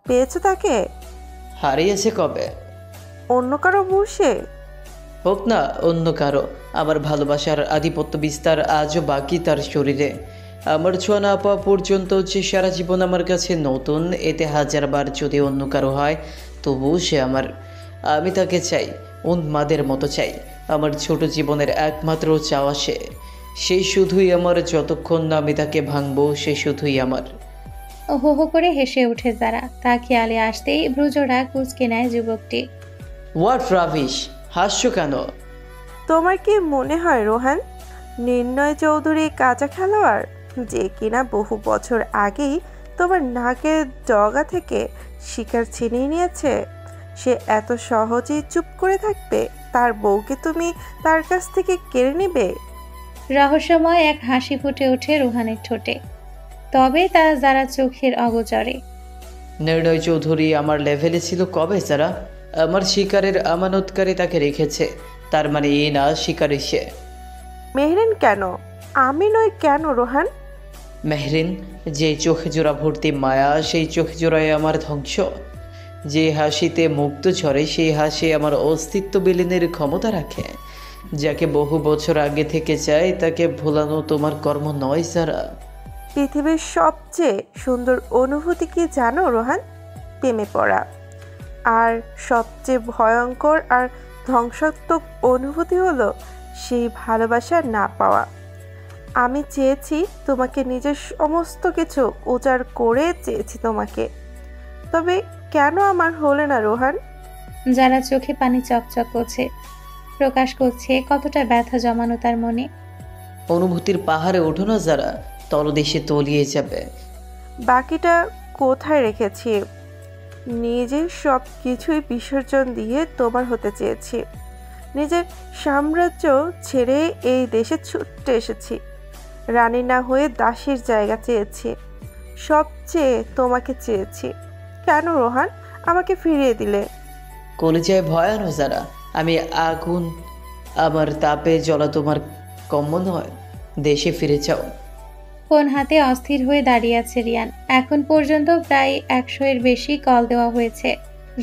পেয়েছো তাকে? হারিয়েছে কবে? অন্য কারো বসে হোক না অন্য কারো, আমার ভালোবাসার আধিপত্য বিস্তার আজও বাকি তার শরীরে। আমার ছোঁয়া না পাওয়া পর্যন্ত যে সারা জীবন আমার কাছে নতুন, এতে হাজারবার যদি অন্য কারো হয় তবুও সে আমার। আমি তাকে চাই, উন্মাদের মতো চাই। আমার ছোট জীবনের একমাত্র চাওয়া সে। সে শুধুই আমার, যতক্ষণ না আমি তাকে ভাঙবো সে শুধুই আমার। হো হো করে হেসে ওঠে যারা। তা খেয়ালে আসতেই ভ্রুজোড়া কুঁচকে নেয় যুবকটি। হোয়াট রাভিশ, হাসছো কেন? তোমার কি মনে হয় রোহান নির্ণয় চৌধুরী কাঁচা খেলোয়াড়? যে কিনা বহু বছর আগেই তোমার নাকের ডগা থেকে শিকার ছিনিয়ে নিয়েছে, সে এত সহজেই চুপ করে থাকবে? তার বউকে তুমি তার কাছ থেকে কেড়ে নেবে? রহস্যময় এক হাসি ফুটে ওঠে রুহানের ঠোঁটে, তবে তা যারা চোখের অগোচরে। নির্ণয় চৌধুরী আমার লেভেলে ছিল কবে যারা? আমার শিকারের আমানতকারী তাকে রেখেছে, তার মানে এই না শিকারী সে। মেহরিন কেন? আমি নই কেন রোহান? মেহরিন, যে চোখে জোড়া ভর্তি মায়া, সেই চোখে জোড়ায় আমার ধ্বংস। যে হাসিতে মুক্ত ঝরে, সেই হাসি আমার অস্তিত্ব বিলীনের ক্ষমতা রাখে। যাকে বহু বছর আগে থেকে চাই, তাকে ভোলানো তোমার কর্ম নয় যারা। পৃথিবীর সবচেয়ে সুন্দর অনুভূতি কি জানো রোহান? প্রেমে পড়া। আর সবচেয়ে ভয়ঙ্কর আর ধ্বংসাত্মক অনুভূতি হলো সেই ভালোবাসা না পাওয়া। আমি চেয়েছি তোমাকে, নিজের সমস্ত কিছু উজাড় করে চেয়েছি তোমাকে, তবে কেন আমার হলে না রোহান? যারা চোখে পানি চকচক করছে, প্রকাশ করছে কতটা ব্যথা জমানো তার মনে। অনুভূতির পাহাড়ে ওঠো না যারা, তলদেশে তলিয়ে যাবে। বাকিটা কোথায় রেখেছি? নিজের সব কিছুই বিসর্জন দিয়ে তোমার হতে চেয়েছি। নিজের সাম্রাজ্য ছেড়ে এই দেশে ছুটতে এসেছি। রানী না হয়ে দাসীর জায়গা চেয়েছি। সবচেয়ে তোমাকে চেয়েছি। কেন রোহান আমাকে ফিরিয়ে দিলে? কলিজায় ভয়ানো যারা, আমি আগুন, আমার তাপে জ্বলা তোমার কম্য নয়। দেশে ফিরে যাও। ফোন হাতে অস্থির হয়ে দাঁড়িয়ে আছে রিয়ান। এখন পর্যন্ত প্রায় 100-এর বেশি কল দেওয়া হয়েছে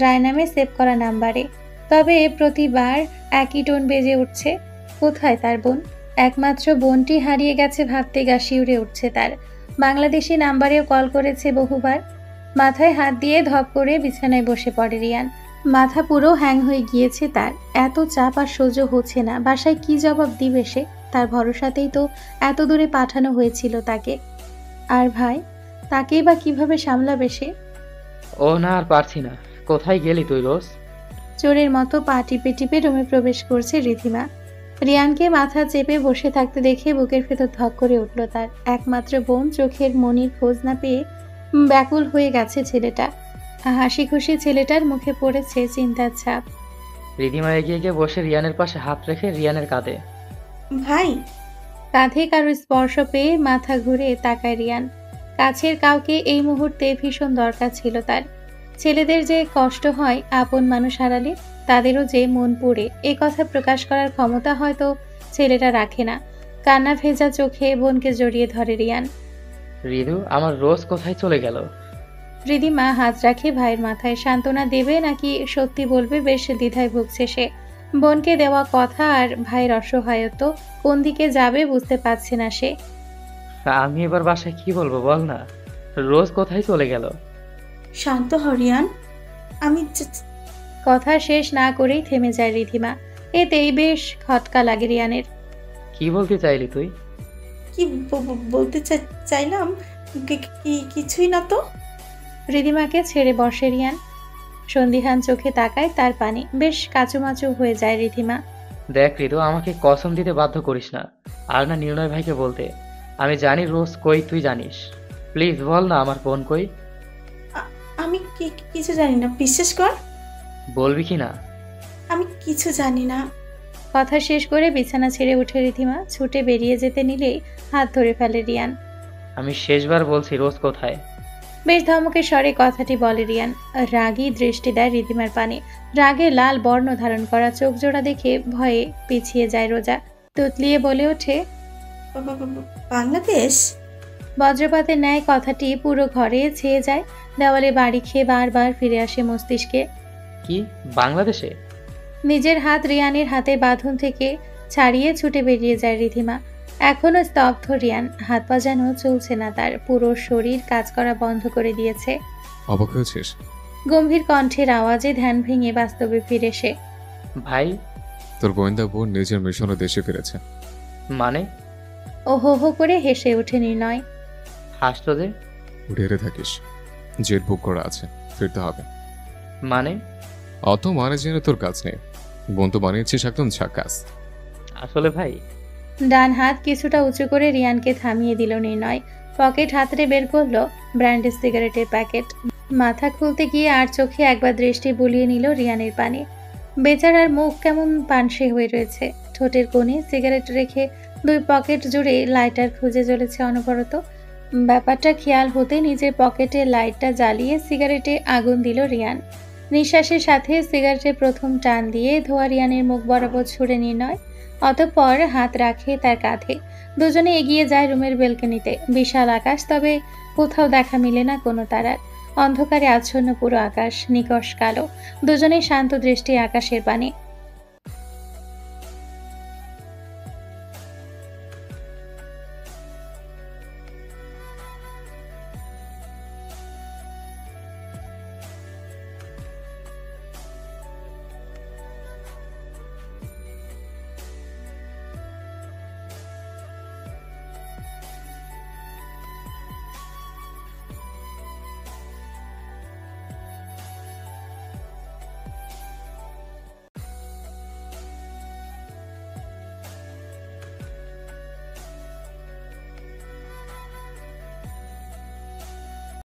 রায় নামে সেভ করা নাম্বারে, তবে প্রতিবার একই টোন বেজে উঠছে। কোথায় তার বোন? একমাত্র বোনটি হারিয়ে গেছে ভাবতে গা শিউরে উঠছে তার। বাংলাদেশি নাম্বারেও কল করেছে বহুবার। মাথায় হাত দিয়ে ধপ করে বিছানায় বসে পড়ে রিয়ান। মাথা পুরো হ্যাং হয়ে গিয়েছে তার। এত চাপ আর সহ্য হচ্ছে না। বাসায় কি জবাব দিবে সে? তার ভরসাতেই তো এত দূরে পাঠানো হয়েছিল তাকে। আর ভাই, তাকেই বা কিভাবে সামলাবে সে? ও না, আর পারছি না। কোথায় গেলি তুই রোজ? চোরের মতো পা টিপে টিপে রুমে প্রবেশ করছে রিধিমা। রিয়ানকে মাথা চেপে বসে থাকতে দেখে বুকের ভেতর ধক করে উঠল তার। একমাত্র বোন চোখের মনির খোঁজ না পেয়ে ব্যাকুল হয়ে গেছে ছেলেটা। হাসি খুশি ছেলেটার মুখে পড়েছে চিন্তার ছাপ। রিধিমা এগিয়ে গিয়ে বসে রিয়ানের পাশে হাত রেখে রিয়ানের কাঁধে। ভাই, কাঁধে কারো স্পর্শ পেয়ে মাথা ঘুরে তাকায় রিয়ান। কাছের কাউকে এই মুহূর্তে ভীষণ দরকার ছিল তার। ছেলেদের যে কষ্ট হয় আপন মানুষ হারালে, তাদেরও যে মন পুড়ে, এ কথা প্রকাশ করার ক্ষমতা হয়তো ছেলেটা রাখে না। কান্না ভেজা চোখে বোনকে জড়িয়ে ধরে রিয়ান। রিধু, আমার রোজ কোথায় চলে গেল? রিধিমা হাত রাখে ভাইয়ের মাথায়। সান্ত্বনা দেবে নাকি সত্যি বলবে বেশ দ্বিধায় ভুগছে সে। বোনকে দেওয়া কথা আর ভাইয়ের অসহায়ত্ব কোন দিকে যাবে বুঝতে পারছে না সে। আমি এবার বাসায় কি বলবো বল না? রোজ কোথায় চলে গেল? শান্ত হরিয়ান, আমি কথা শেষ না করেই থেমে যায় রিধিমা। এতেই বেশ খটকা লাগে রিয়ানের। কি বলতে চাইলি তুই? কি বলতে চাইলাম কিছুই না তো। রিধিমাকে ছেড়ে বসে রিয়ান। সন্দিহান চোখে তাকায় তার পানি। বেশ কাচুমাচু হয়ে যায় রিধিমা। দেখ রিধু, আমাকে কসম দিতে বাধ্য করিস না, আর না নির্ণয় ভাইকে বলতে। আমি জানি রোজ কই, তুই জানিস। প্লিজ বল না আমার বোন কই। আমি কিছু জানি না, বিশ্বাস কর। বলবি কি না? আমি কিছু জানি না। কথা শেষ করে বিছানা ছেড়ে উঠে রিধিমা ছুটে বেরিয়ে যেতে নিলেই হাত ধরে ফেলে রিয়ান। আমি শেষবার বলছি, রোজ কোথায়? বেশ ধমকের স্বরে কথাটি বলে রিয়ান। রাগী দৃষ্টি দেয় রিধিমার পানে। রাগে লাল বর্ণ ধারণ করা চোখ জোড়া দেখে ভয়ে পিছিয়ে যায় রোজা। তুতলিয়ে বলে ওঠে, বাংলাদেশ। বজ্রপাতের ন্যায় কথাটি পুরো ঘরে ছেয়ে যায়। দেওয়ালে বাড়ি খেয়ে বারবার ফিরে আসে মস্তিষ্কে। কি বাংলাদেশে? নিজের হাত রিয়ানের হাতে বাঁধন থেকে ছাড়িয়ে ছুটে বেরিয়ে যায় রিধিমা। এখনো স্তব্ধ রিয়ান। হাত পা যেন চলছে না তার। পুরো শরীর কাজ করা বন্ধ করে দিয়েছে। অবাক হয়েছিস? গম্ভীর কণ্ঠের আওয়াজে ধ্যান ভেঙে বাস্তবে ফিরে সে। ভাই, তোর গোয়েন্দা বোন নিজের মিশনে দেশে ফিরেছে। মানে? ও হো হো করে হেসে ওঠে নির্ণয়। হাসতো যে? ঢেরে থাকিস, জেট বুক করা আছে, ফিরতে হবে। মানে? অত মানে জেনে তোর কাজ নেই। বোন তো বানিয়েছিস একদম ঝাকাস। আসলে ভাই, ডান হাত কিছুটা উঁচু করে রিয়ানকে থামিয়ে দিল নির্ণয়। পকেট হাতড়ে বের করলো ব্র্যান্ডের সিগারেটের প্যাকেট। মাথা খুলতে গিয়ে আর চোখে একবার দৃষ্টি বুলিয়ে নিল রিয়ানের পানে। বেচারার মুখ কেমন পানসে হয়ে রয়েছে, ঠোঁটের কোণে সিগারেট রেখে 2 পকেট জুড়ে লাইটার খুঁজে চলেছে অনবরত। ব্যাপারটা খেয়াল হতে নিজের পকেটে লাইটটা জ্বালিয়ে সিগারেটে আগুন দিল রিয়ান। নিঃশ্বাসের সাথে সিগারেটের প্রথম টান দিয়ে ধোয়া রিয়ানের মুখ বরাবর ছুড়ে নির্ণয়, অতঃপর হাত রাখে তার কাঁধে। দুজনে এগিয়ে যায় রুমের বেলকনিতে। বিশাল আকাশ, তবে কোথাও দেখা মিলে না কোনো তারার। অন্ধকারে আচ্ছন্ন পুরো আকাশ, নিকষ কালো। দুজনেই শান্ত দৃষ্টি আকাশের পানে।